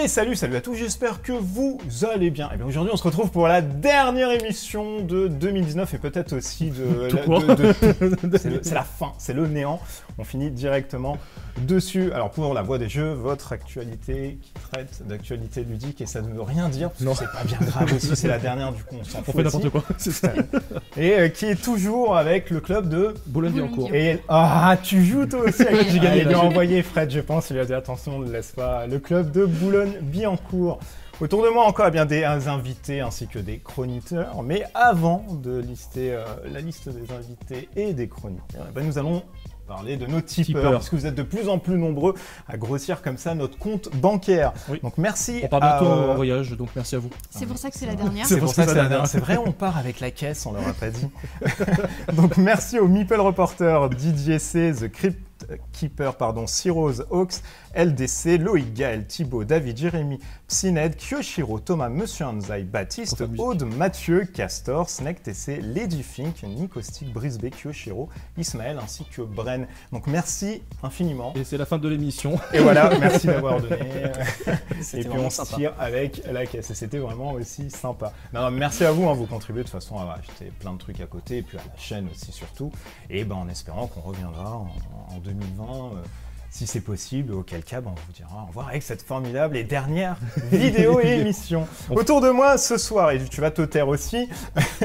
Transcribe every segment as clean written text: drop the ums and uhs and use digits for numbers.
Et salut à tous, j'espère que vous allez bien. Et bien aujourd'hui on se retrouve pour la dernière émission de 2019 et peut-être aussi de... c'est la fin, c'est le néant. On finit directement dessus. Alors pour la voix des jeux, votre actualité qui traite d'actualité ludique, et ça ne veut rien dire, parce que c'est pas bien grave aussi, c'est la dernière, du coup on s'en fout. On fait n'importe quoi, c'est ça. Et qui est toujours avec le club de Boulogne-Billancourt. Et tu joues toi aussi avec j'ai gagné. Il lui a envoyé Fred, je pense, il lui a dit attention, ne laisse pas le club de Boulogne-Billancourt. Autour de moi encore bien des invités ainsi que des chroniqueurs, mais avant de lister la liste des invités et des chroniqueurs, nous allons parler de nos tipeurs, parce que vous êtes de plus en plus nombreux à grossir comme ça notre compte bancaire. Oui. Donc merci. On part bientôt en voyage, donc merci à vous. C'est pour ça que c'est la dernière. C'est pour ça que c'est la dernière. C'est vrai, on part avec la caisse, on leur a pas dit. Donc merci au Meeple Reporter, Didier C, The Crypt Keeper, Cyrose Hawks, LDC, Loïc, Gaël, Thibaut, David, Jérémy, Psyned, Kyoshiro, Thomas, Monsieur Hanzai, Baptiste, Aude, Mathieu, Castor, Snake TC, Lady Fink, Nicostick, Brisbé, Kyoshiro, Ismaël ainsi que Bren. Donc merci infiniment. Et c'est la fin de l'émission. Et voilà, merci d'avoir donné. Et puis on se sympa. tire avec la caisse. Et c'était vraiment aussi sympa. Non, merci à vous, vous contribuez de toute façon à acheter plein de trucs à côté, et puis à la chaîne aussi surtout. Et en espérant qu'on reviendra en 2020. Si c'est possible, auquel cas, on vous dira au revoir avec cette formidable et dernière vidéo et émission. Autour de moi ce soir, et tu vas te taire aussi,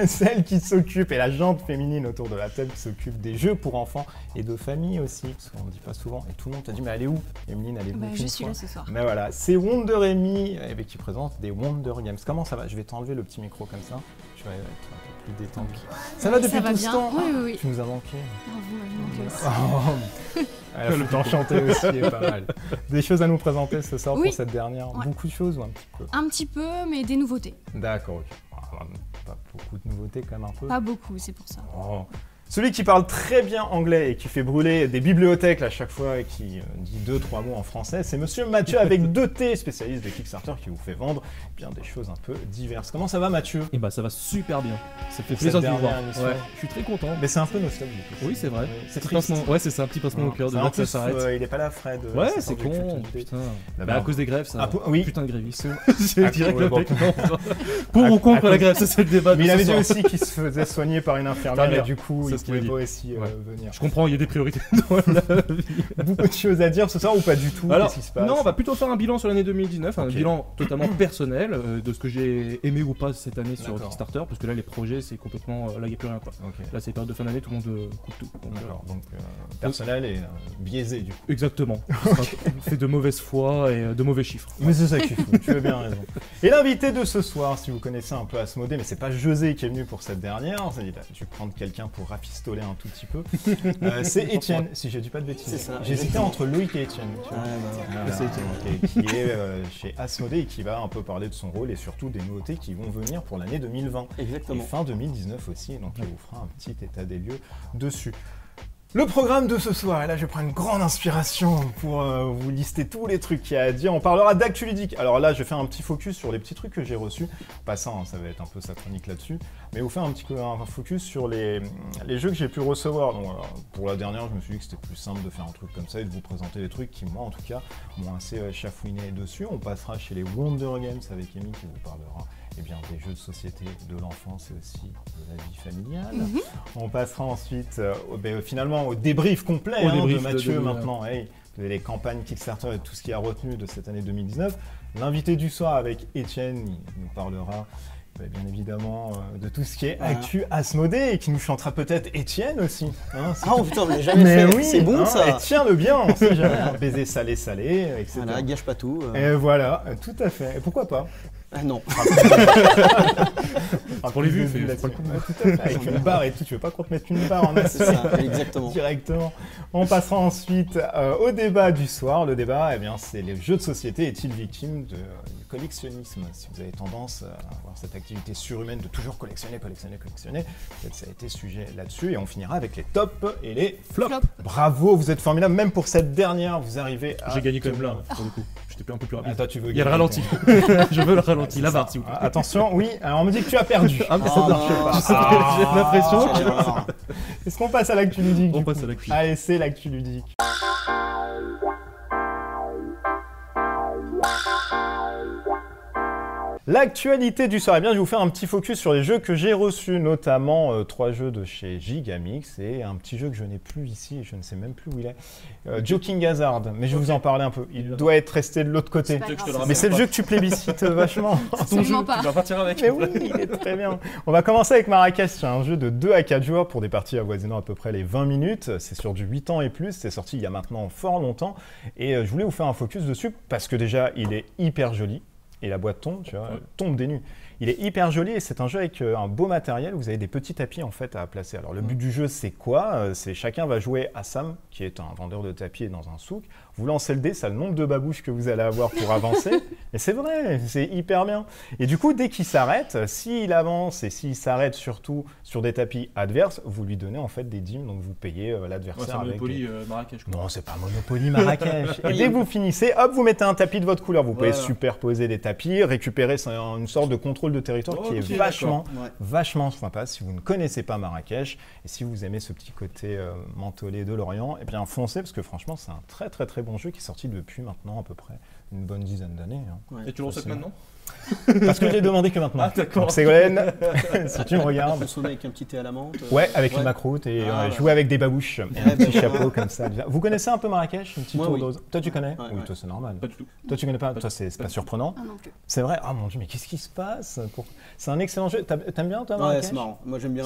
celle qui s'occupe, et la jante féminine autour de la table qui s'occupe des jeux pour enfants et de famille aussi, parce qu'on ne dit pas souvent, et tout le monde t'a dit, mais elle est où Emeline, elle est où Je suis là ce soir. Mais voilà, c'est Wonder Amy qui présente des Wonder Games. Comment ça va? Je vais t'enlever le petit micro comme ça, tu vas être un peu plus détendu. Ça va depuis tout ce temps? Oui. Tu nous as manqué. Vous m'avez manqué aussi. Le temps chanté aussi est pas mal. Des choses à nous présenter ce soir pour cette dernière? Beaucoup de choses ou un petit peu? Un petit peu, mais des nouveautés. D'accord, ok. Pas beaucoup de nouveautés quand même un peu. Pas beaucoup, c'est pour ça. Oh. Celui qui parle très bien anglais et qui fait brûler des bibliothèques à chaque fois et qui dit 2-3 mots en français, c'est Monsieur Mathieu avec 2T, spécialiste de Kickstarter, qui vous fait vendre bien des choses un peu diverses. Comment ça va, Mathieu? Et ça va super bien. Ça fait plaisir de vous voir. Ouais, je suis très content. Mais c'est un peu nostalgique. Oui, c'est vrai. C'est triste. Ouais, c'est ça, un petit pincement au cœur de voir que ça s'arrête. Il est pas là, Fred. Ouais, c'est con. Putain. À cause des grèves, ça. Oui. Putain de grévistes. C'est direct le bon. Pour ou contre la grève, ça c'est le débat. Mais il avait dit aussi qu'il se faisait soigner par une infirmière et du coup, il pouvait pas aussi venir. Je comprends, il y a des priorités dans la vie. Beaucoup de choses à dire ce soir ou pas du tout? Alors, qu'est-ce qui se passe? non, on va plutôt faire un bilan sur l'année 2019, un bilan totalement personnel de ce que j'ai aimé ou pas cette année sur Kickstarter, parce que là les projets c'est complètement, là il n'y a plus rien quoi. Là c'est période de fin d'année, tout le monde coupe tout. Donc personnel et biaisé du coup. Exactement. Fait de mauvaise foi et de mauvais chiffres. Mais c'est ça qu'il faut, tu as bien raison. Et l'invité de ce soir, si vous connaissez un peu Asmodée, mais c'est pas José qui est venu pour cette dernière, je vais prendre quelqu'un pour rafistoler un tout petit peu. C'est Étienne, si je dis pas de bêtises. J'hésitais entre Loïc et Étienne. C'est Étienne, qui est chez Asmodée et qui va un peu parler de son rôle et surtout des nouveautés qui vont venir pour l'année 2020. Exactement. Et fin 2019 aussi, donc il vous fera un petit état des lieux dessus. Le programme de ce soir, et là je prends une grande inspiration pour vous lister tous les trucs qu'il y a à dire. On parlera d'actu ludique. Alors là je vais faire un petit focus sur les petits trucs que j'ai reçus. Pas ça, ça va être un peu sa chronique là-dessus. Mais vous faire un focus sur les jeux que j'ai pu recevoir. Donc, pour la dernière, je me suis dit que c'était plus simple de faire un truc comme ça et de vous présenter des trucs qui, moi en tout cas, m'ont assez chafouiné dessus. On passera chez les Wonder Games avec Amy qui vous parlera des jeux de société, de l'enfance et aussi de la vie familiale. On passera ensuite finalement au débrief complet de Mathieu maintenant. Les campagnes Kickstarter et tout ce qui a retenu de cette année 2019. L'invité du soir avec Étienne, il nous parlera bien évidemment de tout ce qui est actu Asmodée et qui nous chantera peut-être Étienne aussi. Putain, on l'a jamais fait, oui, c'est bon ça. Et tiens-le bien, on sait jamais. Baiser salé, etc. Voilà, gâche pas tout. Et voilà, tout à fait. Et pourquoi pas? Non. Pour les vues, avec une barre et tout, tu veux pas qu'on te mette une barre en C'est ça, exactement. Directement. On passera ensuite au débat du soir. Le débat, c'est les jeux de société est-il victime du collectionnisme? Si vous avez tendance à avoir cette activité surhumaine de toujours collectionner, peut-être ça a été sujet là-dessus. Et on finira avec les tops et les flops. Bravo, vous êtes formidables. Même pour cette dernière, vous arrivez à... J'ai gagné quand même là, pour le coup. J'étais un peu plus rapide. Toi, tu veux Il y a le ralenti. Je veux le ralenti, la barre, s'il vous plaît. Attention, oui, alors on me dit que tu as perdu. Mais ça marche pas. J'ai l'impression. Est-ce qu'on passe à l'actu ludique? On passe à l'actu. Allez, c'est l'actu ludique. L'actualité du soir, eh bien, je vais vous faire un petit focus sur les jeux que j'ai reçus, notamment 3 jeux de chez Gigamix et un petit jeu que je n'ai plus ici, et je ne sais même plus où il est. Joking Hazard, mais je vais vous en parler un peu. Il doit être resté de l'autre côté. Mais c'est le jeu que tu plébiscites vachement. Absolument pas. Tu vas partir avec. Mais oui, il est très bien. On va commencer avec Marrakech, c'est un jeu de 2 à 4 joueurs pour des parties avoisinant à peu près les 20 minutes. C'est sur du 8 ans et plus, c'est sorti il y a maintenant fort longtemps. Et je voulais vous faire un focus dessus parce que déjà, il est hyper joli. Et la boîte tombe, tu vois, tombe des nues. Il est hyper joli et c'est un jeu avec un beau matériel. Vous avez des petits tapis en fait à placer. Alors le but du jeu, c'est quoi? C'est chacun va jouer à Sam, qui est un vendeur de tapis dans un souk. Vous lancez le dé, c'est le nombre de babouches que vous allez avoir pour avancer. Et c'est vrai, c'est hyper bien. Et du coup, dès qu'il s'arrête, s'il avance et s'il s'arrête surtout sur des tapis adverses, vous lui donnez en fait des dîmes, donc vous payez l'adversaire. C'est Monopoly Marrakech. Non, c'est pas Monopoly Marrakech. Et dès que vous finissez, hop, vous mettez un tapis de votre couleur. Vous pouvez superposer des tapis, récupérer une sorte de contrôle de territoire qui est vachement sympa. Si vous ne connaissez pas Marrakech et si vous aimez ce petit côté mentholé de l'Orient, eh bien foncez parce que franchement, c'est un très très très bon jeu qui est sorti depuis maintenant à peu près une bonne dizaine d'années. Et tu le recètes maintenant? Parce que je l'ai demandé que maintenant. Ah d'accord. Ségolène, si tu me regardes. Consommer avec un petit thé à la menthe. Ouais, avec une macroute et jouer avec des babouches. Et un petit chapeau comme ça. Vous connaissez un peu Marrakech? Une petite tour d'ose. Toi, tu connais? Oui, toi, c'est normal. Pas du tout. Toi, tu connais pas? Toi, c'est pas surprenant? Ah non plus. C'est vrai? Ah mon Dieu, mais qu'est-ce qui se passe? C'est un excellent jeu. T'aimes bien, toi, Marrakech? Ouais, c'est marrant. Moi, j'aime bien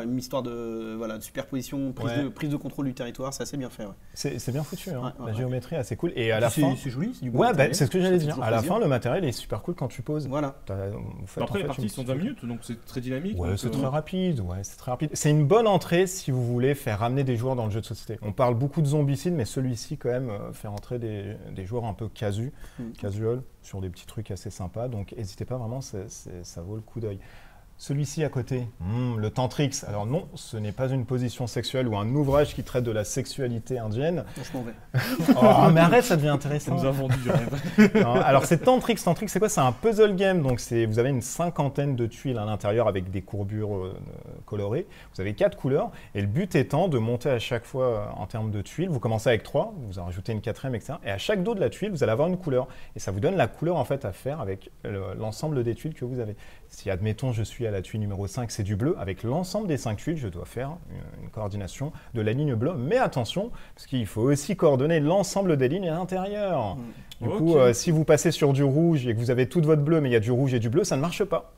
une histoire de superposition, prise de contrôle du territoire. C'est assez bien fait. C'est bien foutu. La géométrie, assez cool. Et à la fin. C'est joli, c'est du bon Ouais, matériel. c'est ce que j'allais dire. À la fin, le matériel est super cool quand tu poses. Voilà. Après, les parties sont de 20 minutes, donc c'est très dynamique. Ouais, c'est très rapide. C'est une bonne entrée si vous voulez faire ramener des joueurs dans le jeu de société. On parle beaucoup de zombicide, mais celui-ci, quand même, fait rentrer des joueurs un peu casual, sur des petits trucs assez sympas. Donc, n'hésitez pas, vraiment, ça vaut le coup d'œil. Celui-ci à côté, le Tantrix. Alors non, ce n'est pas une position sexuelle ou un ouvrage qui traite de la sexualité indienne. Je m'en vais. Oh, mais arrête, ça devient intéressant. Ça nous a vendu du rêve. Non, alors c'est Tantrix. Tantrix, c'est quoi? C'est un puzzle game. Donc vous avez une 50aine de tuiles à l'intérieur avec des courbures colorées. Vous avez 4 couleurs. Et le but étant de monter à chaque fois en termes de tuiles. Vous commencez avec 3, vous en rajoutez une 4e, etc. Et à chaque dos de la tuile, vous allez avoir une couleur. Et ça vous donne la couleur en fait à faire avec l'ensemble des tuiles que vous avez. Si, admettons, je suis à la tuile numéro 5, c'est du bleu, avec l'ensemble des 5 tuiles, je dois faire une coordination de la ligne bleue. Mais attention, parce qu'il faut aussi coordonner l'ensemble des lignes à l'intérieur. Du coup, si vous passez sur du rouge et que vous avez tout votre bleu, mais il y a du rouge et du bleu, ça ne marche pas.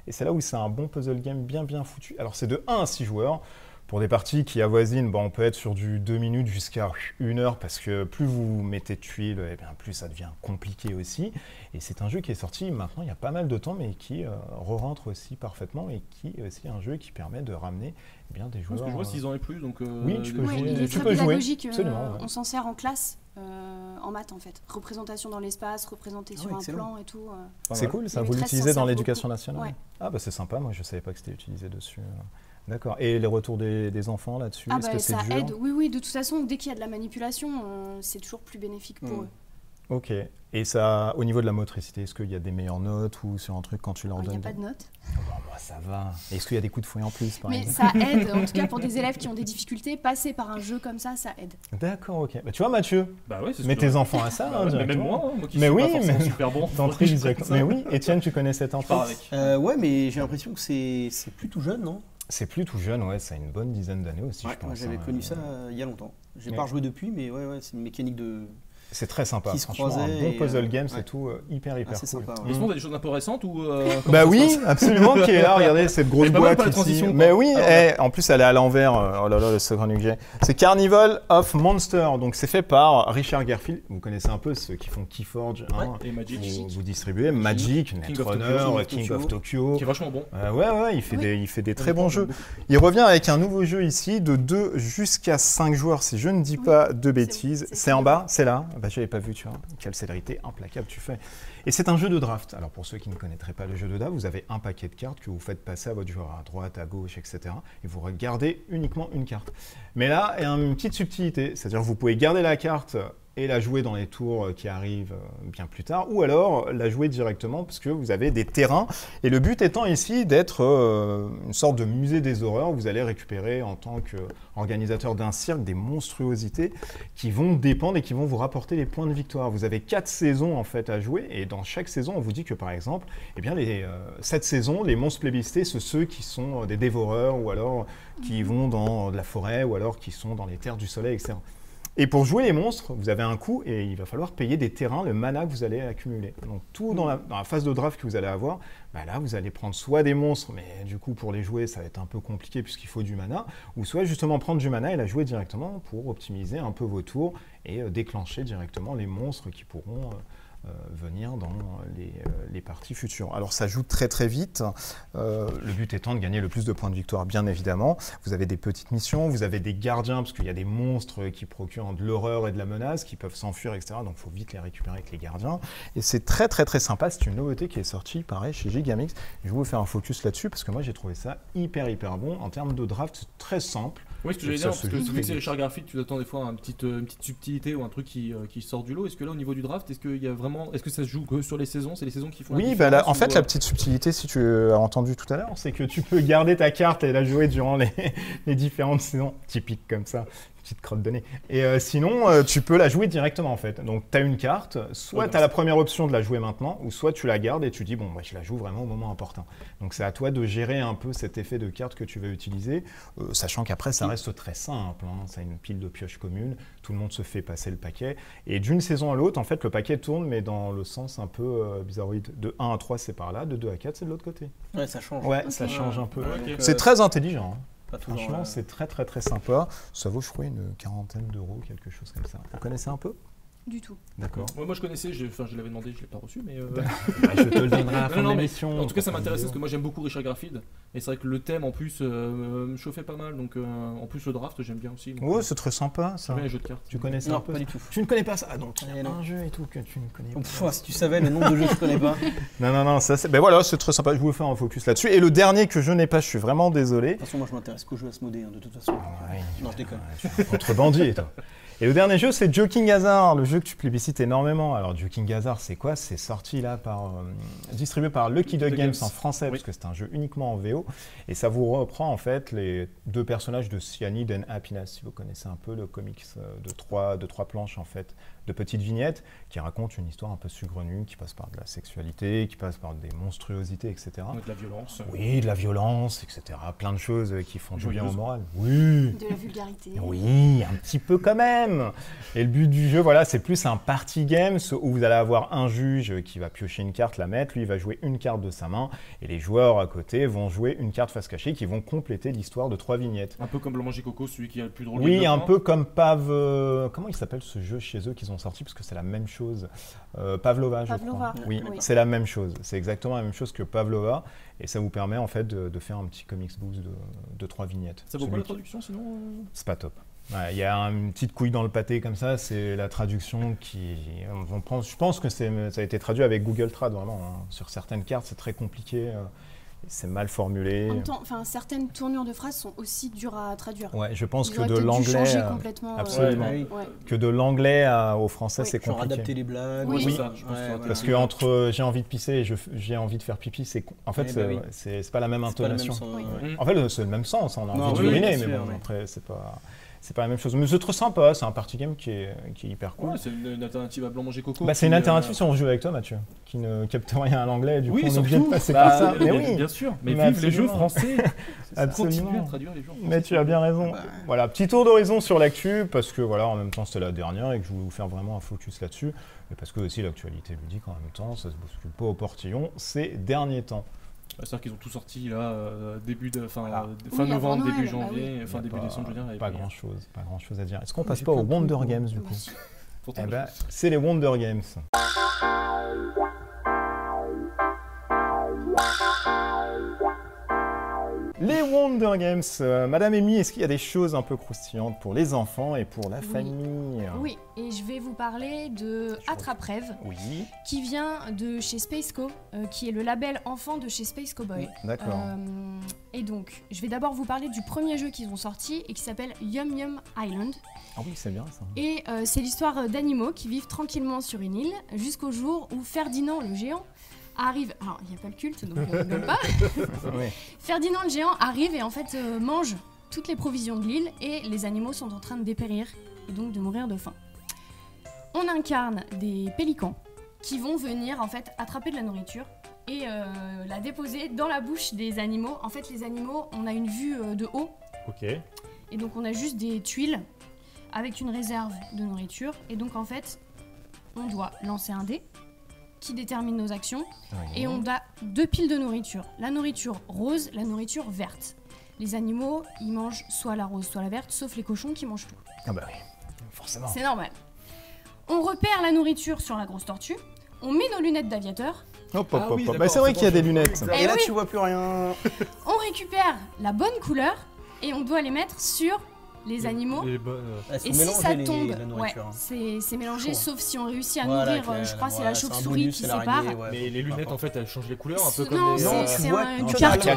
Et c'est là où c'est un bon puzzle game bien foutu. Alors, c'est de 1 à 6 joueurs. Pour des parties qui avoisinent, on peut être sur du 2 minutes jusqu'à 1 heure parce que plus vous mettez de tuiles, plus ça devient compliqué aussi. Et c'est un jeu qui est sorti maintenant il y a pas mal de temps, mais qui re-rentre aussi parfaitement et qui est aussi un jeu qui permet de ramener des joueurs. Parce que je vois 6 ans et plus, donc oui, tu peux jouer. Il est tu très peux pédagogique. Jouer. On s'en sert en classe. En maths en fait, représentation dans l'espace, représentée sur un plan et tout. C'est cool, ça vous l'utilisez dans l'éducation nationale? Ah bah c'est sympa, moi je savais pas que c'était utilisé dessus. D'accord. Et les retours des enfants là-dessus, est-ce que c'est dur? Ça aide, oui, de toute façon, dès qu'il y a de la manipulation, c'est toujours plus bénéfique pour eux. Ok. Et ça, au niveau de la motricité, est-ce qu'il y a des meilleures notes ou sur un truc quand tu leur donnes? Il n'y a pas de notes. Ça va. Est-ce qu'il y a des coups de fouet en plus par exemple? Ça aide, en tout cas pour des élèves qui ont des difficultés, passer par un jeu comme ça aide. D'accord, ok. Bah, tu vois Mathieu, c'est mets tes enfants à ça. Même moi qui suis pas forcément super bon. Mais oui, Étienne, tu connais cet enfant? Ouais, mais j'ai l'impression que c'est plus tout jeune, non? C'est plus tout jeune, ça a une bonne dizaine d'années aussi, je pense. Moi j'avais connu ça il y a longtemps. J'ai pas rejoué depuis, mais c'est une mécanique de... C'est très sympa, franchement, un bon puzzle game, c'est tout hyper cool. Sympa, Est-ce qu'on a des choses un peu récentes ou Bah oui, absolument, qui est là, regardez, cette grosse boîte ici. Mais oui, en plus elle est à l'envers, oh là là, le secret que j'ai. C'est Carnival of Monsters, donc c'est fait par Richard Garfield, vous connaissez un peu ceux qui font Keyforge, et Magic. Vous distribuez Magic, Netrunner, King of Tokyo. Qui est vachement bon. Ouais, il fait des très bons jeux. Il revient avec un nouveau jeu ici, de 2 jusqu'à 5 joueurs, si je ne dis pas de bêtises. C'est en bas, c'est là. Bah, je l'avais pas vu, tu vois. Quelle célérité implacable tu fais. Et c'est un jeu de draft. Alors pour ceux qui ne connaîtraient pas le jeu de draft, vous avez un paquet de cartes que vous faites passer à votre joueur à droite, à gauche, etc. Et vous regardez uniquement une carte. Mais là, il y a une petite subtilité. C'est-à-dire que vous pouvez garder la carte et la jouer dans les tours qui arrivent bien plus tard, ou alors la jouer directement parce que vous avez des terrains. Et le but étant ici d'être une sorte de musée des horreurs. Vous allez récupérer en tant qu'organisateur d'un cirque des monstruosités qui vont dépendre et qui vont vous rapporter les points de victoire. Vous avez 4 saisons en fait à jouer et dans chaque saison on vous dit que par exemple, eh bien, cette saison, les monstres plébiscités, c'est ceux qui sont des dévoreurs ou alors qui vont dans de la forêt ou alors qui sont dans les terres du soleil, etc. Et pour jouer les monstres, vous avez un coût et il va falloir payer des terrains, le mana que vous allez accumuler. Donc tout dans la phase de draft que vous allez avoir, là vous allez prendre soit des monstres, mais du coup pour les jouer ça va être un peu compliqué puisqu'il faut du mana, ou soit justement prendre du mana et la jouer directement pour optimiser un peu vos tours et déclencher directement les monstres qui pourront venir dans les parties futures. Alors ça joue très très vite, le but étant de gagner le plus de points de victoire bien évidemment. Vous avez des petites missions, vous avez des gardiens parce qu'il y a des monstres qui procurent de l'horreur et de la menace, qui peuvent s'enfuir, etc. Donc il faut vite les récupérer avec les gardiens. Et c'est très très très sympa, c'est une nouveauté qui est sortie pareil chez Gigamix. Je vais vous faire un focus là-dessus parce que moi j'ai trouvé ça hyper bon. En termes de draft, c'est très simple. Oui, ce que j'allais dire, parce que vu que c'est Richard Garfield, tu attends des fois une petite subtilité ou un truc qui sort du lot. Est-ce que là, au niveau du draft, est-ce que ça se joue que sur les saisons? C'est les saisons qui font la différence, là, en fait, la petite subtilité, si tu as entendu tout à l'heure, c'est que tu peux garder ta carte et la jouer durant les différentes saisons, typiques comme ça. Petite crotte de nez. Et sinon, tu peux la jouer directement en fait. Donc tu as une carte, soit tu as la première option de la jouer maintenant, ou soit tu la gardes et tu dis bon, je la joue vraiment au moment important. Donc c'est à toi de gérer un peu cet effet de carte que tu veux utiliser, sachant qu'après ça reste très simple. Ça a une pile de pioches communes, tout le monde se fait passer le paquet. Et d'une saison à l'autre, en fait, le paquet tourne, mais dans le sens un peu bizarroïde. De 1 à 3, c'est par là, de 2 à 4, c'est de l'autre côté. Ouais, ça change. Ouais, ça change un peu. Okay. C'est très intelligent. Franchement, c'est très très très sympa. Ça vaut, je crois, une 40aine d'euros, quelque chose comme ça. Vous connaissez un peu? Du tout. D'accord. Ouais, moi je connaissais, je l'avais demandé, je ne l'ai pas reçu, mais... je te le donnerai à la fin de l'émission. En tout cas, ça m'intéressait parce que moi j'aime beaucoup Richard Garfield. Et c'est vrai que le thème en plus me chauffait pas mal. Donc en plus le draft, j'aime bien aussi. Ouais, c'est très sympa ça. J'aime bien les jeux de cartes. Tu connais ça un peu? Pas du tout. Tu ne connais pas ça? Ah donc, il y a un jeu et tout que tu ne connais pas. Si tu savais le nombre de jeux que je connais pas. Non, ça c'est... Ben voilà, c'est très sympa. Je vous fais un focus là-dessus. Et le dernier que je n'ai pas, je suis vraiment désolé. De toute façon, moi je m'intéresse qu'aux jeux Asmodée, de toute façon. Ouais, non, je déconne. Contrebandier, toi. Et le dernier jeu, c'est Joking Hazard, le jeu que tu plébiscites énormément. Alors, Joking Hazard, c'est quoi? C'est sorti là distribué par Lucky Duck Games en français, parce que c'est un jeu uniquement en VO. Et ça vous reprend en fait les 2 personnages de Cyanide and Happiness, si vous connaissez un peu le comics de trois planches en fait, de petites vignettes qui racontent une histoire un peu saugrenue, qui passe par de la sexualité, qui passe par des monstruosités, etc. De la violence. Oui, de la violence, etc. Plein de choses qui font du bien au moral. Oui. De la vulgarité. Oui, un petit peu quand même. Et le but du jeu, voilà, c'est plus un party game où vous allez avoir un juge qui va piocher une carte, la mettre, lui il va jouer une carte de sa main, et les joueurs à côté vont jouer une carte face cachée qui vont compléter l'histoire de 3 vignettes. Un peu comme Blanc Manger Coco, celui qui a le plus drôle. Oui, un peu comme comment il s'appelle ce jeu chez eux qu'ils ont sorti, parce que c'est la même chose. Pavlova, je crois. Oui, c'est la même chose. C'est exactement la même chose que Pavlova, et ça vous permet en fait de faire un petit comics boost de 3 vignettes. Ça vaut pas la traduction sinon C'est pas top. Il y a une petite couille dans le pâté comme ça, c'est la traduction qui... Je pense que ça a été traduit avec Google Trad, vraiment. Sur certaines cartes, c'est très compliqué, c'est mal formulé. En même temps, certaines tournures de phrases sont aussi dures à traduire. Ouais, je pense que de l'anglais... Absolument. Que de l'anglais au français, c'est compliqué. Genre adapter les blagues. Oui, ça, parce que entre j'ai envie de pisser et j'ai envie de faire pipi, c'est pas la même intonation. En fait, c'est le même sens, on a envie d'uriner, mais bon, après, c'est pas la même chose. Mais c'est trop sympa, c'est un party game qui est hyper cool. Ouais, c'est une alternative à Blanc Manger Coco. C'est une alternative si on joue avec toi, Mathieu, qui ne capte rien à l'anglais, du coup on est obligé de passer par ça. Mais oui, bien sûr, mais vive les jeux français. Continuez à traduire les jeux français. Mais tu as bien raison. Voilà, petit tour d'horizon sur l'actu, parce que voilà, en même temps c'était la dernière et que je voulais vous faire vraiment un focus là-dessus, mais parce que aussi l'actualité ludique en même temps, ça se bouscule pas au portillon ces derniers temps. C'est-à-dire qu'ils ont tout sorti là, fin novembre, début janvier, fin début décembre, je veux dire. Pas grand-chose à dire. Est-ce qu'on passe pas aux Wonder Games du coup? C'est les Wonder Games. Les Wonder Games, Madame Amy, est-ce qu'il y a des choses un peu croustillantes pour les enfants et pour la famille? Oui, et je vais vous parler de Attrape-Rêve, qui vient de chez Spaceco, qui est le label enfant de chez Space Cowboy. D'accord. Et donc, je vais d'abord vous parler du premier jeu qu'ils ont sorti et qui s'appelle Yum Yum Island. Ah oui, c'est bien ça. Et c'est l'histoire d'animaux qui vivent tranquillement sur une île jusqu'au jour où Ferdinand le géant arrive. Alors, il n'y a pas le culte, donc on ne rigole pas. Oui. Ferdinand le géant arrive et en fait mange toutes les provisions de l'île et les animaux sont en train de dépérir et donc de mourir de faim. On incarne des pélicans qui vont venir en fait attraper de la nourriture et la déposer dans la bouche des animaux. En fait, les animaux, on a une vue de haut. Ok. Et donc, on a juste des tuiles avec une réserve de nourriture. Et donc, en fait, on doit lancer un dé qui détermine nos actions. Et on a 2 piles de nourriture. La nourriture rose, la nourriture verte. Les animaux, ils mangent soit la rose, soit la verte, sauf les cochons qui mangent tout. Ah bah oui, forcément. C'est normal. On repère la nourriture sur la grosse tortue. On met nos lunettes d'aviateur. Hop, hop, hop. Bah, c'est vrai qu'il y a des lunettes. Et là, tu vois plus rien. On récupère la bonne couleur et on doit les mettre sur les animaux. Et si ça tombe, c'est mélangé, sauf si on réussit à nourrir, je crois c'est la chauve-souris qui sépare. Mais les lunettes en fait elles changent les couleurs un peu comme non, les... Non, c'est du carton.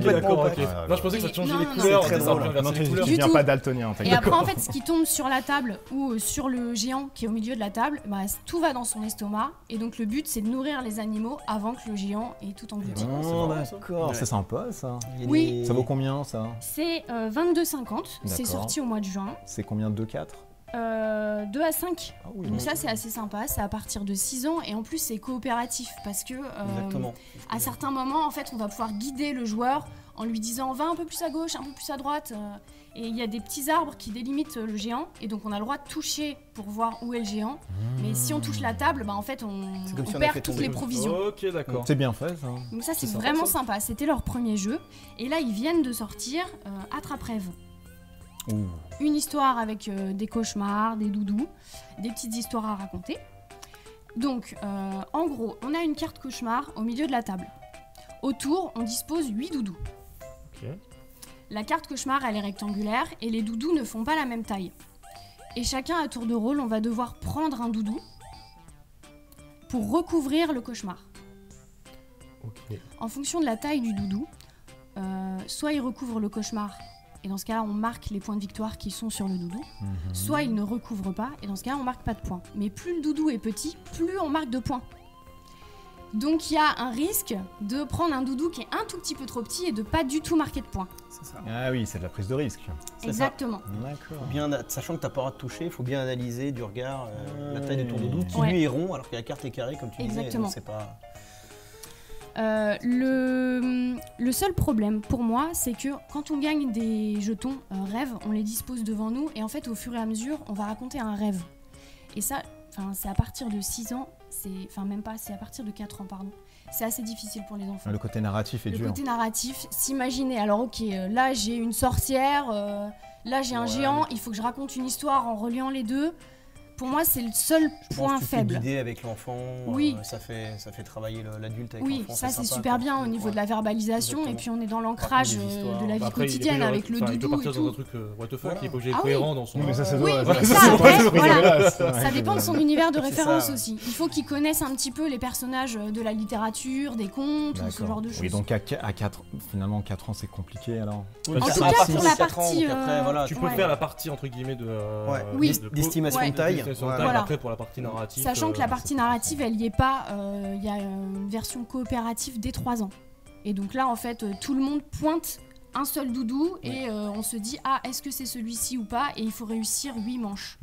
D'accord, ok. Non, je pensais que ça changeait les couleurs. C'est très drôle. Tu viens pas daltonien. Et après en fait ce qui tombe sur la table ou sur le géant qui est au milieu de la table, bah, tout va dans son estomac. Et donc le but c'est de nourrir les animaux avant que le géant ait tout englouti. D'accord, c'est sympa ça. Oui. Ça vaut combien ça? C'est 22,50. C'est sorti au mois de juin. C'est combien? 2-4 2 à 5. Ah oui, donc ça c'est assez sympa, c'est à partir de 6 ans et en plus c'est coopératif parce que à certains moments en fait on va pouvoir guider le joueur en lui disant va un peu plus à gauche, un peu plus à droite et il y a des petits arbres qui délimitent le géant et donc on a le droit de toucher pour voir où est le géant mais si on touche la table bah en fait on perd toutes les provisions. Ok, d'accord. C'est bien fait ça. Donc ça c'est vraiment sympa, c'était leur premier jeu et là ils viennent de sortir Attrape-Rêve. Une histoire avec des cauchemars, des doudous, des petites histoires à raconter. Donc, en gros, on a une carte cauchemar au milieu de la table. Autour, on dispose 8 doudous. La carte cauchemar, elle est rectangulaire et les doudous ne font pas la même taille. Et chacun, à tour de rôle, on va devoir prendre un doudou pour recouvrir le cauchemar. En fonction de la taille du doudou, soit il recouvre le cauchemar et dans ce cas-là, on marque les points de victoire qui sont sur le doudou. Soit il ne recouvre pas, et dans ce cas-là, on marque pas de points. Mais plus le doudou est petit, plus on marque de points. Donc il y a un risque de prendre un doudou qui est un tout petit peu trop petit et de pas du tout marquer de points. C'est ça. Ah oui, c'est de la prise de risque. Exactement. D'accord. Bien, sachant que tu n'as pas le droit de toucher, il faut bien analyser du regard la taille de ton doudou qui lui est rond alors que la carte est carrée comme tu disais. Exactement. C'est pas... Le seul problème pour moi, c'est que quand on gagne des jetons rêves, on les dispose devant nous et en fait au fur et à mesure, on va raconter un rêve. Et ça, c'est à partir de 6 ans, même pas, c'est à partir de 4 ans, pardon. C'est assez difficile pour les enfants. Le côté narratif est dur. Le côté narratif, s'imaginer, alors ok, là j'ai une sorcière, là j'ai un géant, il faut que je raconte une histoire en reliant les deux. Pour moi, c'est le seul point faible. Guider avec l'enfant, ça fait travailler l'adulte avec l'enfant. Oui, ça c'est super bien au niveau de la verbalisation. Exactement. Et puis on est dans l'ancrage de la vie quotidienne avec le doudou. Il peut partir dans un truc what the fuck, il est pas obligé d'être cohérent dans son... Mais ça, c'est ça dépend de son univers de référence aussi. Il faut qu'il connaisse un petit peu les personnages de la littérature, des contes, ce genre de choses. Oui, donc finalement 4 ans c'est compliqué alors. En tout cas pour la partie... Tu peux faire la partie entre guillemets d'estimation de taille. Voilà. Après pour la partie narrative. Sachant que la partie narrative, elle y est pas. Il y a une version coopérative dès 3 ans. Et donc là, en fait, tout le monde pointe un seul doudou et on se dit est-ce que c'est celui-ci ou pas, et il faut réussir 8 manches.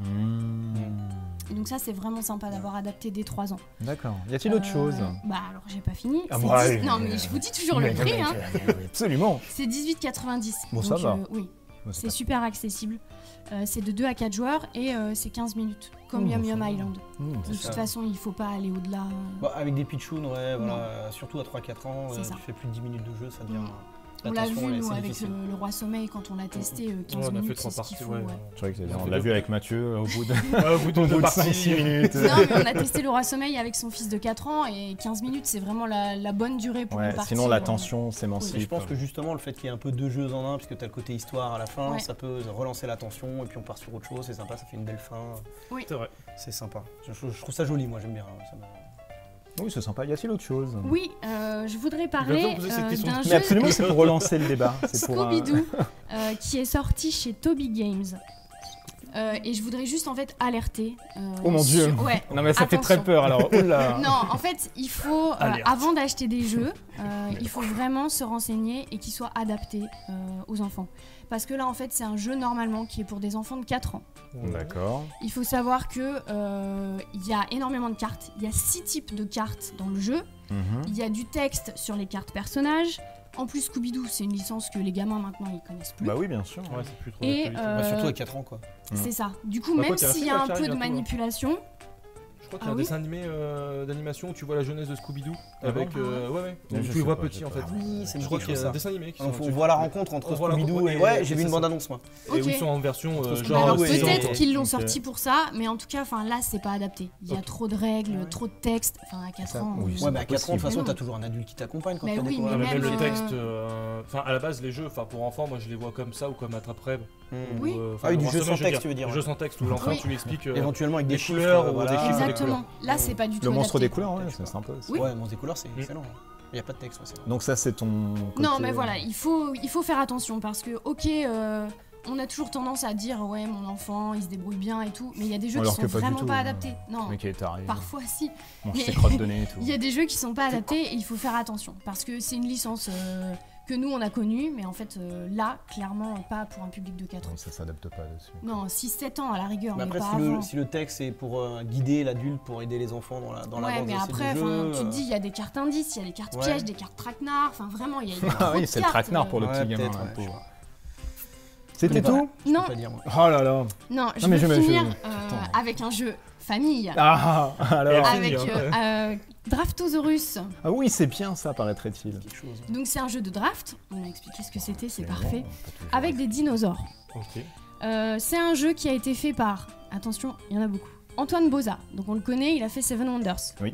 Et donc ça, c'est vraiment sympa d'avoir adapté dès 3 ans. D'accord. Y a-t-il autre chose? Bah alors j'ai pas fini. Non mais je vous dis toujours le prix. Absolument. C'est 18,90. Bon, ça va. Oui. C'est super accessible. C'est de 2 à 4 joueurs et c'est 15 minutes, comme Yum Yum Island. De toute façon, il faut pas aller au-delà. Avec des pitchouns, surtout à 3-4 ans, tu fais plus de 10 minutes de jeu, ça devient... On l'a vu, nous, avec le Roi Sommeil, quand on l'a testé, 15 minutes, on a fait 3 parties, on l'a vu avec Mathieu au bout de 5-6 minutes. Non, mais on a testé le Roi Sommeil avec son fils de 4 ans, et 15 minutes, c'est vraiment la bonne durée pour une partie. Sinon, la tension s'émancipe. Je pense que justement, le fait qu'il y ait un peu 2 jeux en un, puisque tu as le côté histoire à la fin, ça peut relancer la tension, et puis on part sur autre chose, c'est sympa, ça fait une belle fin. Oui, c'est vrai. C'est sympa. Je trouve ça joli, moi, j'aime bien. Oui, c'est sympa. Y a-t-il autre chose? Oui, je voudrais parler d'un jeu. Mais absolument, c'est pour relancer le débat. Scooby-Doo, qui est sorti chez Toby Games. Et je voudrais juste en fait alerter. Oh mon dieu! Ouais. Non mais ça fait très peur alors. Oula. Non, en fait, il faut avant d'acheter des jeux, il faut vraiment se renseigner et qu'ils soient adaptés aux enfants. Parce que là, en fait, c'est un jeu normalement qui est pour des enfants de 4 ans. D'accord. Il faut savoir que il y a énormément de cartes. Il y a 6 types de cartes dans le jeu. Il y a du texte sur les cartes personnages. En plus, Scooby-Doo, c'est une licence que les gamins maintenant ils connaissent plus. Bah oui, bien sûr. Ouais, c'est plus trop et surtout à 4 ans, quoi. C'est ça. Du coup, même s'il y a un peu de manipulation. Je crois qu'il y a un dessin animé d'animation où tu vois la jeunesse de Scooby-Doo avec tu les vois petits en fait. Oui, c'est je crois qu'il y a un dessin animé. On voit la rencontre entre Scooby-Doo et j'ai vu une bande-annonce moi. Et où ils sont en version genre peut-être qu'ils l'ont sorti pour ça, mais en tout cas, là c'est pas adapté. Il y a trop de règles, trop de texte. Enfin à 4 ans. Ouais, mais à 4 ans de toute façon, t'as toujours un adulte qui t'accompagne quand tu oui, mais même le texte. Enfin à la base les jeux, pour enfants, moi je les vois comme ça ou comme Attrape-Rêve. Oui. Du jeu sans texte, tu veux dire. Jeu sans texte où l'enfant tu lui expliques éventuellement avec des couleurs ou des chiffres. Exactement. Là c'est pas du tout. Le monstre des couleurs, c'est sympa aussi. Ouais, le monstre des couleurs, c'est excellent. Il n'y a pas de texte. Donc ça, c'est ton côté... Non, mais voilà, il faut faire attention parce que, on a toujours tendance à dire ouais, mon enfant, il se débrouille bien et tout, mais il y a des jeux qui sont vraiment pas adaptés. Non, parfois si. Mange tes crottes de nez et tout. Il y a des jeux qui sont pas adaptés et il faut faire attention parce que c'est une licence que nous on a connue, mais en fait là, clairement pas pour un public de 4 ans. Ça s'adapte pas dessus. Non, 6-7 ans à la rigueur, mais après, pas avant. Si le texte est pour guider l'adulte, pour aider les enfants dans la mais après, tu te dis, il y a des cartes indices, il y a des cartes pièges, des cartes traquenards, enfin vraiment, il y a trop de cartes. Oui, c'est le traquenard pour le petit gamin. C'était tout? Non. Oh là là. Non, je vais finir avec un jeu famille. Ah, alors. Avec Draftosaurus. Ah oui, c'est bien ça, paraîtrait-il. Donc c'est un jeu de draft. On a expliqué ce que c'était, c'est parfait. Avec des dinosaures. C'est un jeu qui a été fait par, attention, il y en a beaucoup, Antoine Boza. Donc on le connaît, il a fait Seven Wonders. Oui.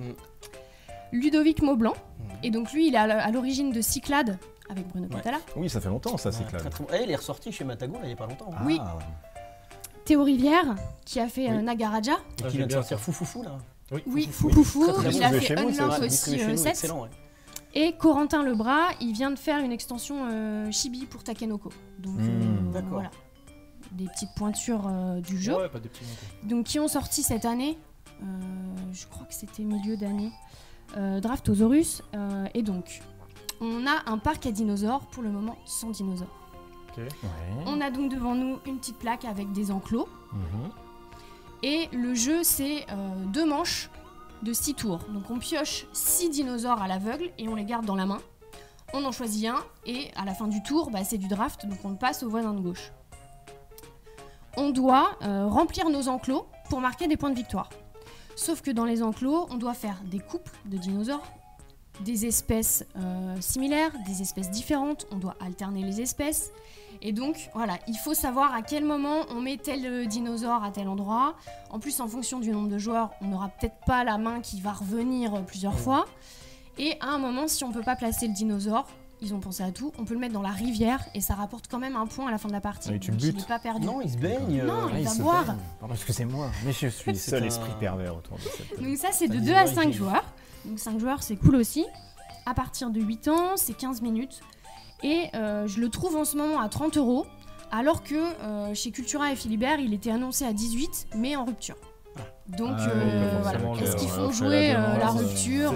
Ludovic Maublanc. Et donc lui, il est à l'origine de Cyclades avec Bruno Catala. Oui, ça fait longtemps ça, Cyclades. Il est ressorti chez Matagon il n'y a pas longtemps. Oui. Théo Rivière, qui a fait Nagaraja. Et qui vient de sortir Foufoufou là. Oui, Foufoufou, il a fait Unlock aussi 7. Et Corentin Lebras, il vient de faire une extension Chibi pour Takenoko. Donc voilà, des petites pointures du jeu. Ouais, pas des petits donc qui ont sorti cette année, je crois que c'était milieu d'année, Draftosaurus. Et donc, on a un parc à dinosaures pour le moment sans dinosaures. Ouais. On a donc devant nous une petite plaque avec des enclos. Et le jeu, c'est 2 manches de 6 tours. Donc on pioche 6 dinosaures à l'aveugle et on les garde dans la main. On en choisit un et à la fin du tour, c'est du draft, donc on le passe au voisin de gauche. On doit remplir nos enclos pour marquer des points de victoire. Sauf que dans les enclos, on doit faire des couples de dinosaures, des espèces similaires, des espèces différentes, on doit alterner les espèces. Et donc, voilà, il faut savoir à quel moment on met tel dinosaure à tel endroit. En plus, en fonction du nombre de joueurs, on n'aura peut-être pas la main qui va revenir plusieurs fois. Et à un moment, si on peut pas placer le dinosaure, ils ont pensé à tout, on peut le mettre dans la rivière et ça rapporte quand même un point à la fin de la partie. Et tu le butes. Il n'est pas perdu. Non, il se baigne. Non, il va boire. Pardon, excusez-moi, mais je suis seul esprit pervers autour de cette table. Donc ça, c'est de 2 à 5 joueurs. Donc 5 joueurs, c'est cool aussi. À partir de 8 ans, c'est 15 minutes. Et je le trouve en ce moment à 30 €, alors que chez Cultura et Philibert, il était annoncé à 18, mais en rupture. Donc voilà. Est-ce qu'ils font jouer la rupture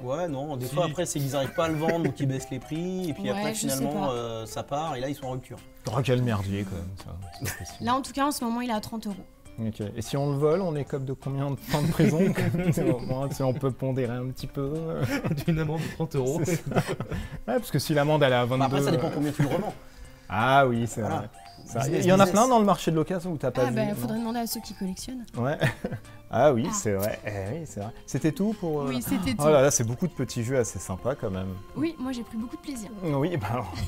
Ouais, non, des fois après, c'est qu'ils n'arrivent pas à le vendre, donc ils baissent les prix, et puis après, finalement, ça part, et là, ils sont en rupture. Oh, quel merdier quand même, ça. Là, en tout cas, en ce moment, il est à 30 €. Ok. Et si on le vole, on écope de combien de temps de prison? Si on peut pondérer un petit peu. D'une amende de 30 €. Ouais, parce que si l'amende elle est à 22. Après, ça dépend combien tu le revends. Ah oui, c'est vrai. Il y en a plein dans le marché de l'occasion où t'as pas vu. Faudrait demander à ceux qui collectionnent. Ouais. Ah oui, c'est vrai. Oui, c'est vrai. C'était tout pour. Oui, c'était tout. Oh là là, c'est beaucoup de petits jeux assez sympas quand même. Oui, moi j'ai pris beaucoup de plaisir. Oui,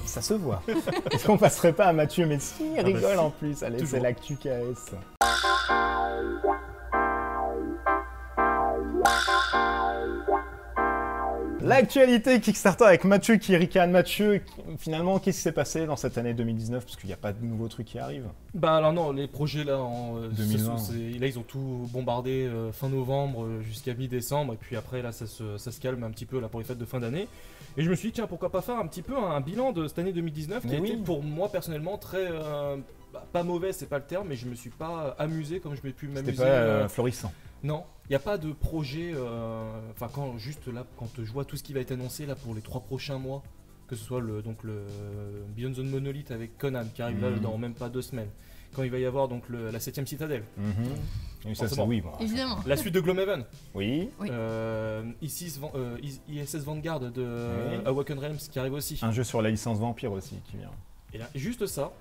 ça se voit. Est-ce qu'on passerait pas à Mathieu Messi? Il rigole en plus. Allez, c'est l'actu KS. L'actualité Kickstarter avec Mathieu qui ricane. Mathieu, finalement, qu'est-ce qui s'est passé dans cette année 2019? Parce qu'il n'y a pas de nouveaux trucs qui arrivent. Bah alors non, les projets là, 2020, là ils ont tout bombardé fin novembre jusqu'à mi-décembre. Et puis après là, ça se calme un petit peu là pour les fêtes de fin d'année. Et je me suis dit, tiens, pourquoi pas faire un petit peu un bilan de cette année 2019 qui a été pour moi personnellement très... pas mauvais, c'est pas le terme, mais je me suis pas amusé comme je m'ai pu m'amuser. C'était pas florissant. Non, il n'y a pas de projet, enfin quand je vois tout ce qui va être annoncé là pour les 3 prochains mois, que ce soit le Beyond the Monolith avec Conan qui arrive là dans même pas 2 semaines, quand il va y avoir donc la 7ème citadelle. Oui, ça, oui, évidemment. La suite de Gloomhaven. Oui. ISS Vanguard de Awaken Realms qui arrive aussi. Un jeu sur la licence Vampire aussi qui vient. Et là, juste ça,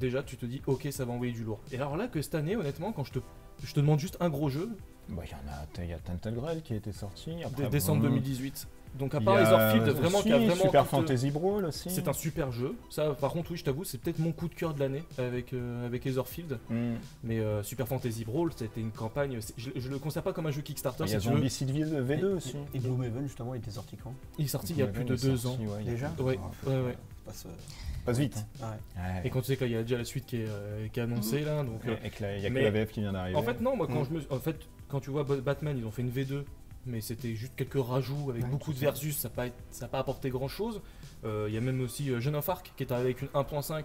déjà tu te dis ok, ça va envoyer du lourd. Et alors là que cette année, honnêtement, quand je te demande juste un gros jeu, il y a Tantalgrel qui a été sorti après, décembre 2018. Donc à part Etherfield, vraiment qui a vraiment Super Fantasy Brawl aussi. C'est un super jeu. Ça, par contre, oui, je t'avoue, c'est peut-être mon coup de cœur de l'année avec Etherfield. Mais Super Fantasy Brawl, c'était une campagne. Je le considère pas comme un jeu Kickstarter. Il y a Zombicide V2 aussi. Et Gloomhaven, justement, il était sorti quand? Il est sorti il y a plus de 2 ans. Déjà. Ouais. Passe vite. Et quand tu sais qu'il y a déjà la suite qui est annoncée là, donc. Il y a que la VF qui vient d'arriver. En fait, non, moi quand tu vois Batman, ils ont fait une V2. Mais c'était juste quelques rajouts avec beaucoup de versus, ça n'a pas apporté grand chose. Il y a même aussi Jeanne of Arc qui est arrivé avec une 1.5.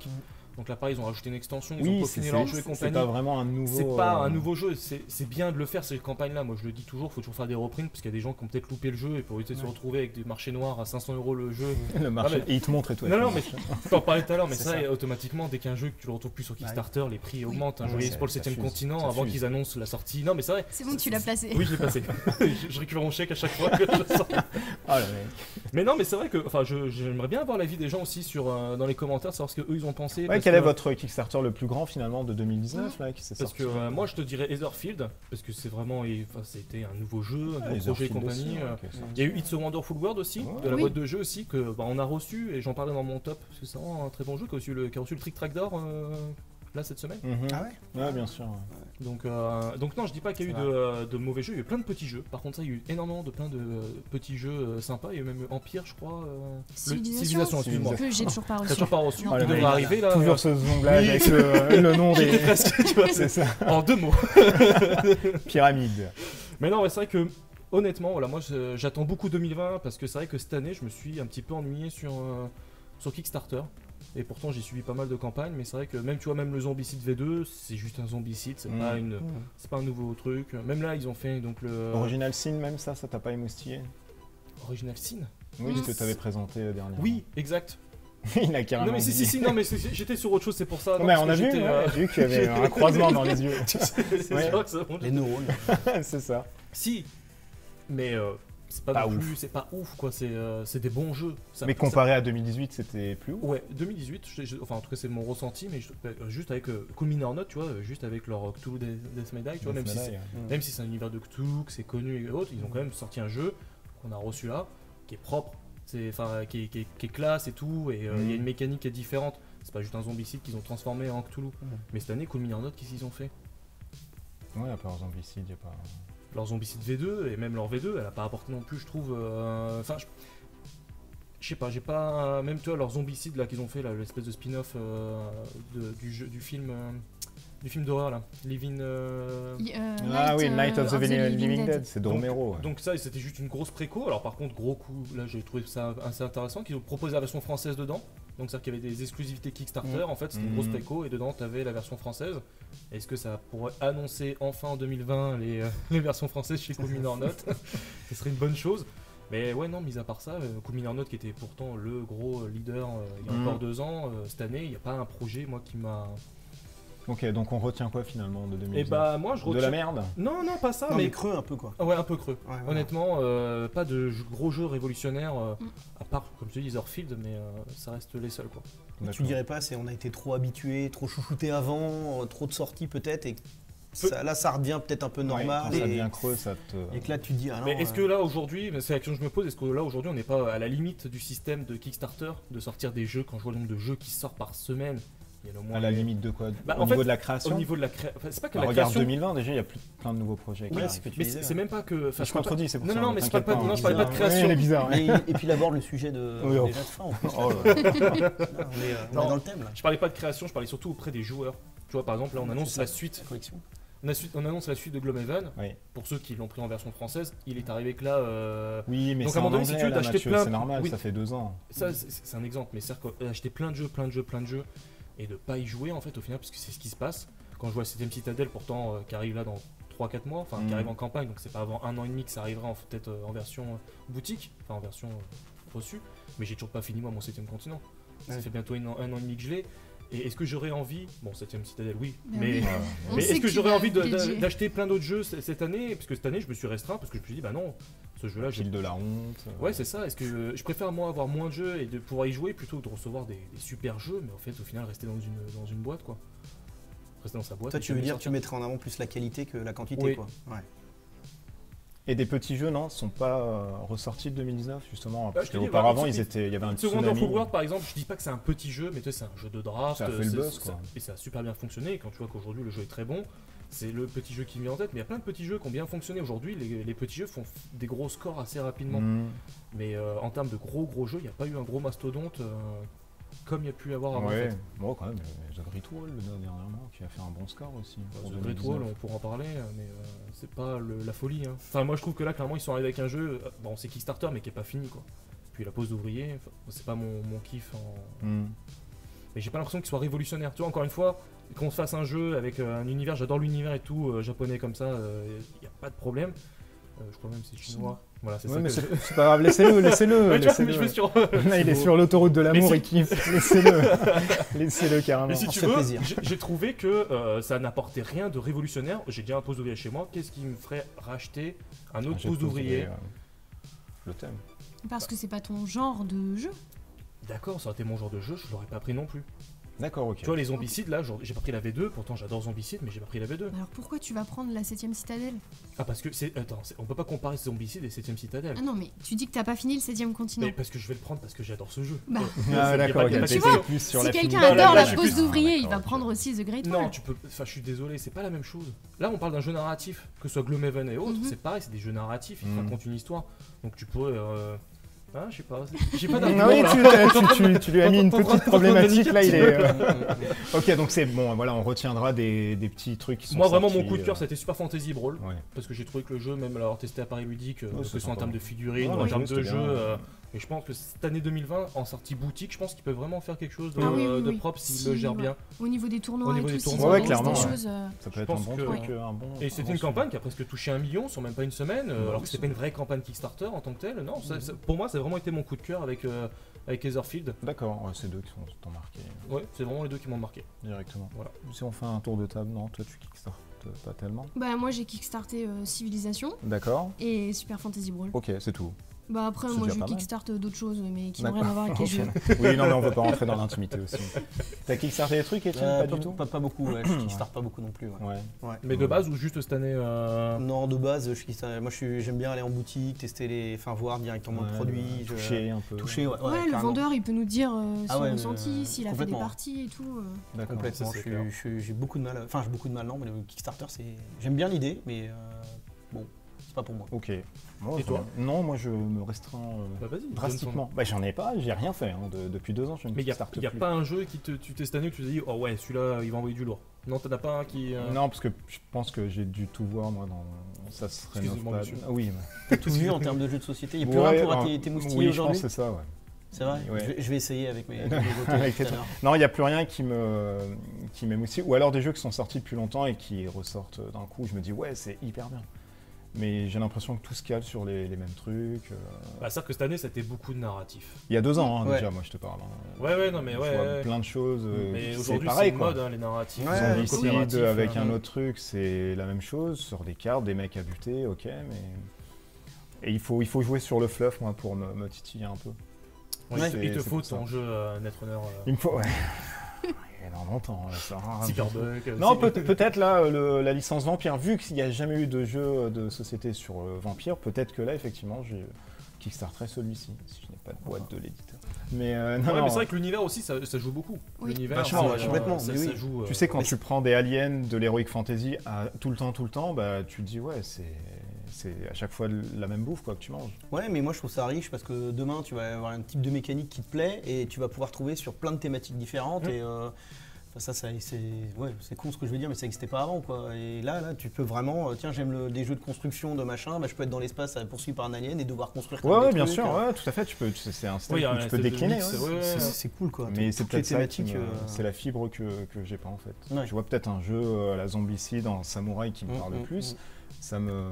Donc là pareil, ils ont rajouté une extension, ils ont peaufiné leur jeu et compagnie. C'est pas vraiment un nouveau... C'est pas un nouveau jeu, c'est bien de le faire ces campagnes-là. Moi je le dis toujours, faut toujours faire des reprints parce qu'il y a des gens qui ont peut-être loupé le jeu et pour éviter de se retrouver avec des marchés noirs à 500 € le jeu. Le marché, et ils te montrent et tout. Non, mais t'en parlais tout à l'heure, mais ça, automatiquement, dès qu'un jeu que tu le retrouves plus sur Kickstarter, les prix augmentent. Un jeu pour le 7ème continent avant qu'ils annoncent la sortie. Non, mais c'est vrai. C'est bon, tu l'as placé. Oui, je l'ai placé. Je récupère mon chèque à chaque fois que je sors. Oh le mec. Mais non, mais c'est vrai que j'aimerais bien avoir l'avis des gens aussi dans les commentaires, savoir ce qu'eux ils ont pensé. Quel est votre Kickstarter le plus grand finalement de 2019 là qui s'est sorti? Parce que moi je te dirais Etherfield parce que c'est vraiment c'était un nouveau jeu, un nouveau projet et compagnie. Il y a eu It's a Wonderful World aussi, de la boîte de jeu aussi que on a reçu et j'en parlais dans mon top parce que c'est vraiment un très bon jeu qui a reçu le Trick Track d'or là cette semaine. Ah ouais, bien sûr. Donc non, je dis pas qu'il y a eu de mauvais jeux, il y a eu plein de petits jeux. Par contre, ça, il y a eu énormément de plein de petits jeux sympas. Il y a eu même Empire, je crois. Civilisation, excuse-moi. Que j'ai toujours pas reçu. T'as toujours pas reçu. Il devrait arriver là. Toujours ce zonglage avec le nom des. J'étais presque, tu vois. C'est ça. En 2 mots. Pyramide. Mais non, mais c'est vrai que honnêtement, voilà, moi j'attends beaucoup 2020 parce que c'est vrai que cette année, je me suis un petit peu ennuyé sur Kickstarter. Et pourtant j'ai suivi pas mal de campagnes, mais c'est vrai que même le Zombicide V2, c'est juste un Zombicide, c'est pas un nouveau truc. Même là ils ont fait donc le Original Sin, même ça t'a pas émoustillé? Original Sin? Oui, ce que t'avais présenté dernièrement. Oui, exact. Il a carrément. Non mais si, non mais j'étais sur autre chose, c'est pour ça. Non, mais on a vu qu'il y avait un croisement dans les yeux. C'est vrai que ça monte. Les neurones. C'est ça. Si, mais c'est pas non plus, c'est pas ouf quoi, c'est des bons jeux. Mais comparé à 2018, c'était plus ouf. Ouais, 2018, enfin en tout cas c'est mon ressenti, mais juste avec Cool Mini or Not, tu vois, juste avec leur Cthulhu Death May Die, tu vois, même si c'est un univers de Cthulhu, que c'est connu et autres, ils ont quand même sorti un jeu qu'on a reçu là, qui est propre, qui est classe et tout, et il y a une mécanique qui est différente. C'est pas juste un zombicide qu'ils ont transformé en Cthulhu. Mais cette année, Cool Mini or Not, qu'est-ce qu'ils ont fait? Ouais, à part zombicide, il y a pas... Leur Zombicide V2 et même leur V2, elle a pas apporté non plus, je trouve. Enfin, je sais pas, j'ai pas. Même tu vois, leur Zombicide là qu'ils ont fait, là, l'espèce de spin-off du film d'horreur là, Living. Night of the Living Dead, c'est de Romero. Donc ça, c'était juste une grosse préco. Alors par contre, gros coup, là j'ai trouvé ça assez intéressant qu'ils ont proposé la version française dedans. Donc c'est-à-dire qu'il y avait des exclusivités Kickstarter, en fait c'était une grosse préco et dedans t'avais la version française. Est-ce que ça pourrait annoncer enfin en 2020 les versions françaises chez Cool Mini or Not? Ce serait une bonne chose. Mais ouais non, mis à part ça, Cool Mini or Not qui était pourtant le gros leader il y a encore 2 ans, cette année il n'y a pas un projet moi qui m'a Ok, donc on retient quoi finalement de 2019 Et bah moi je retiens... De la merde? Non, pas ça, mais creux un peu quoi. Ouais, un peu creux. Ouais, honnêtement, pas de gros jeux révolutionnaires, à part, comme tu dis, Etherfield, mais ça reste les seuls quoi. Tu dirais pas, on a été trop habitués, trop chouchoutés avant, trop de sorties peut-être, et là ça redevient peut-être un peu normal. Ça devient creux, ça te... Et que là tu dis, ah non... Mais est-ce que là aujourd'hui, c'est la question que je me pose, est-ce que là aujourd'hui on n'est pas à la limite du système de Kickstarter, de sortir des jeux, quand je vois le nombre de jeux qui sortent par semaine? À la limite de quoi? Au niveau de la création? Au niveau de la création. Enfin, c'est pas que la regarde création. 2020, déjà, il y a plein de nouveaux projets. Oui, mais c'est même pas que. Je contredis, c'est pour ça. Non, mais c'est pas non, je parlais pas de création. Elle est bizarre. Et puis il aborde le sujet de déjà de fin en plus. On est dans le thème là. Je parlais pas de création, je parlais surtout auprès des joueurs. Tu vois, par exemple, là, on annonce la suite. On annonce la suite de Gloomhaven. Pour ceux qui l'ont pris en version française, il est arrivé que là. Oui, mais c'est en anglais, si tu veux, t'acheter plein. C'est normal, ça fait 2 ans. Ça, c'est un exemple. Mais c'est-à-dire qu'acheter plein de jeux. Et de pas y jouer en fait au final, parce que c'est ce qui se passe. Quand je vois 7ème Citadel pourtant qui arrive là dans 3-4 mois, enfin qui arrive en campagne, donc c'est pas avant 1 an et demi que ça arrivera peut-être en version boutique, enfin en version reçue, mais j'ai toujours pas fini moi mon 7ème continent. Ça fait bientôt un an et demi que je l'ai. Et est-ce que j'aurais envie, bon 7ème Citadel oui, mais est-ce que j'aurais envie d'acheter plein d'autres jeux cette année? Parce que cette année je me suis restreint parce que je me suis dit bah non, ce jeu-là, j'ai de la honte. Ouais, c'est ça. Est-ce que je préfère moi avoir moins de jeux et de pouvoir y jouer plutôt que de recevoir des super jeux, mais en fait, au final, rester dans une boîte, quoi. Rester dans sa boîte. Toi, tu veux dire que tu mettrais en avant plus la qualité que la quantité, quoi. Ouais. Et des petits jeux, non, sont pas ressortis de 2019, justement. Parce qu'auparavant, il y avait un Second of World, par exemple, je dis pas que c'est un petit jeu, mais tu sais, c'est un jeu de draft. Ça a fait le buzz, quoi. Et ça a super bien fonctionné. Et quand tu vois qu'aujourd'hui, le jeu est très bon. C'est le petit jeu qui me vient en tête, mais il y a plein de petits jeux qui ont bien fonctionné aujourd'hui. Les petits jeux font des gros scores assez rapidement. Mais en termes de gros jeux, il n'y a pas eu un gros mastodonte comme il y a pu y avoir avant. Ouais, bon, quand même, The Great Wall dernièrement qui a fait un bon score aussi. The Great Wall, on pourra en parler, mais c'est pas la folie. Hein. Enfin, moi je trouve que là, clairement, ils sont arrivés avec un jeu, bon, c'est Kickstarter, mais qui est pas fini quoi. Puis la pose d'ouvrier, c'est pas mon kiff. Mais j'ai pas l'impression qu'il soit révolutionnaire. Tu vois, encore une fois, qu'on se fasse un jeu avec un univers, j'adore l'univers et tout, japonais comme ça, il n'y a pas de problème. Je crois même que c'est chinois. Voilà, c'est ça. Mais c'est pas grave, laissez-le. Là, il est sur l'autoroute de l'amour et kiffe. Laissez-le carrément. Mais si tu veux, j'ai trouvé que ça n'apportait rien de révolutionnaire. J'ai déjà un pose d'ouvrier chez moi. Qu'est-ce qui me ferait racheter un autre pose d'ouvrier? Le thème. Parce que c'est pas ton genre de jeu. D'accord, ça aurait été mon genre de jeu, je l'aurais pas pris non plus. D'accord, ok. Tu vois, les zombicides, là, j'ai pas pris la V2, pourtant j'adore zombicides, mais j'ai pas pris la V2. Alors pourquoi tu vas prendre la 7ème Citadelle? Ah, parce que on peut pas comparer zombicides et 7ème Citadelle. Ah non, mais tu dis que t'as pas fini le 7ème continent. Mais parce que je vais le prendre parce que j'adore ce jeu. Bah. D'accord, ok. Tu vois, si quelqu'un adore la pose d'ouvrier, il va prendre aussi The Great Wall. Non, tu peux. Enfin, je suis désolé, c'est pas la même chose. Là, on parle d'un jeu narratif, que ce soit Gloomhaven et autres, c'est pareil, c'est des jeux narratifs, ils te racontent une histoire. Donc tu pourrais. Ah, je sais pas. J'ai pas d'argument. Oui, tu lui as mis une petite problématique là. Il est. Ok, donc c'est bon. Voilà, on retiendra des petits trucs qui sont. Moi, vraiment, mon coup de cœur, c'était Super Fantasy Brawl, parce que j'ai trouvé que le jeu, même l'avoir testé à Paris Ludique, que ce soit en termes de figurines, en termes de jeu. Et je pense que cette année 2020, en sortie boutique, je pense qu'il peut vraiment faire quelque chose de propre s'il le gère bien. Au niveau des tournois et tout, ouais, clairement. Ça peut être un bon truc, un bon. Et c'était une campagne qui a presque touché 1 million sur même pas une semaine, alors que c'était pas une vraie campagne Kickstarter en tant que telle. Non, pour moi, ça a vraiment été mon coup de cœur avec Etherfield. D'accord, ouais, c'est deux qui t'ont marqué. Ouais, c'est vraiment les deux qui m'ont marqué. Directement. Voilà. Si on fait un tour de table, non, toi tu kickstartes pas tellement. Bah moi j'ai kickstarté Civilisation. D'accord. Et Super Fantasy Brawl. Ok, c'est tout. Bah après moi je kickstarte d'autres choses mais qui n'ont rien à voir avec les jeux. Oui, non mais on veut pas rentrer dans l'intimité aussi. T'as kickstarté des trucs, Etienne? Pas du tout. Pas beaucoup, ouais. Je kickstarte pas beaucoup non plus. Ouais. Mais de base ou juste cette année Non, de base, moi j'aime bien aller en boutique, tester voir directement le produit, toucher un peu. Ouais, le vendeur il peut nous dire son ressenti, s'il a fait des parties et tout. Complètement, j'ai beaucoup de mal, j'ai beaucoup de mal non, mais le Kickstarter j'aime bien l'idée, mais bon, c'est pas pour moi. Ok. Et toi? Non, moi je me restreins drastiquement. Bah j'en ai pas, j'ai rien fait depuis 2 ans. Mais il n'y a pas un jeu qui tu testes cette année où tu te dis oh ouais celui-là il va envoyer du lourd. Non, t'en as pas un qui. Non, parce que je pense que j'ai dû tout voir moi dans. Ça serait Excusez-moi, monsieur. Ah oui. T'as tout vu en termes de jeux de société. Il n'y a plus rien pour t'émoustiller aujourd'hui. Je pense que c'est ça, ouais. C'est vrai. Je vais essayer avec mes. Non, il n'y a plus rien qui m'émoustille. Ou alors des jeux qui sont sortis depuis longtemps et qui ressortent d'un coup. Je me dis ouais, c'est hyper bien. Mais j'ai l'impression que tout se cale sur les mêmes trucs. C'est-à-dire que cette année, c'était beaucoup de narratif. Il y a 2 ans déjà, moi je te parle. Non mais je vois plein de choses. Mais aujourd'hui, pareil, c'est mode, les narratifs. Zombicide avec un autre truc, c'est la même chose. Sur des cartes, des mecs à buter, ok, mais... Et il faut jouer sur le fluff, moi, pour me titiller un peu. Il te faut ton jeu Netrunner. Il me faut, ouais. Énormément de temps, ça. Cyberpunk. Non, peut-être là, la licence Vampire, vu qu'il n'y a jamais eu de jeu de société sur Vampire, peut-être que là, effectivement, je kickstarterai celui-ci, si je n'ai pas de boîte de l'éditeur. Mais mais c'est vrai que l'univers aussi, ça joue beaucoup. Oui. L'univers, complètement. Ça joue. Tu sais, quand tu prends des aliens, de l'heroic fantasy tout le temps, bah, tu te dis, ouais, c'est à chaque fois la même bouffe quoi, que tu manges. Ouais, mais moi je trouve ça riche parce que demain tu vas avoir un type de mécanique qui te plaît et tu vas pouvoir trouver sur plein de thématiques différentes. Et c'est con ce que je veux dire, mais ça n'existait pas avant quoi. Et là tu peux vraiment, tiens, j'aime des jeux de construction de machin, bah, je peux être dans l'espace poursuivi par un alien et devoir construire. Ouais, bien sûr, tout à fait. C'est un style que tu peux décliner. C'est cool quoi. Mais c'est peut-être c'est la fibre que j'ai pas en fait. Ouais. Je vois peut-être un jeu à la Zombicide en samouraï qui me parle le plus. Ça me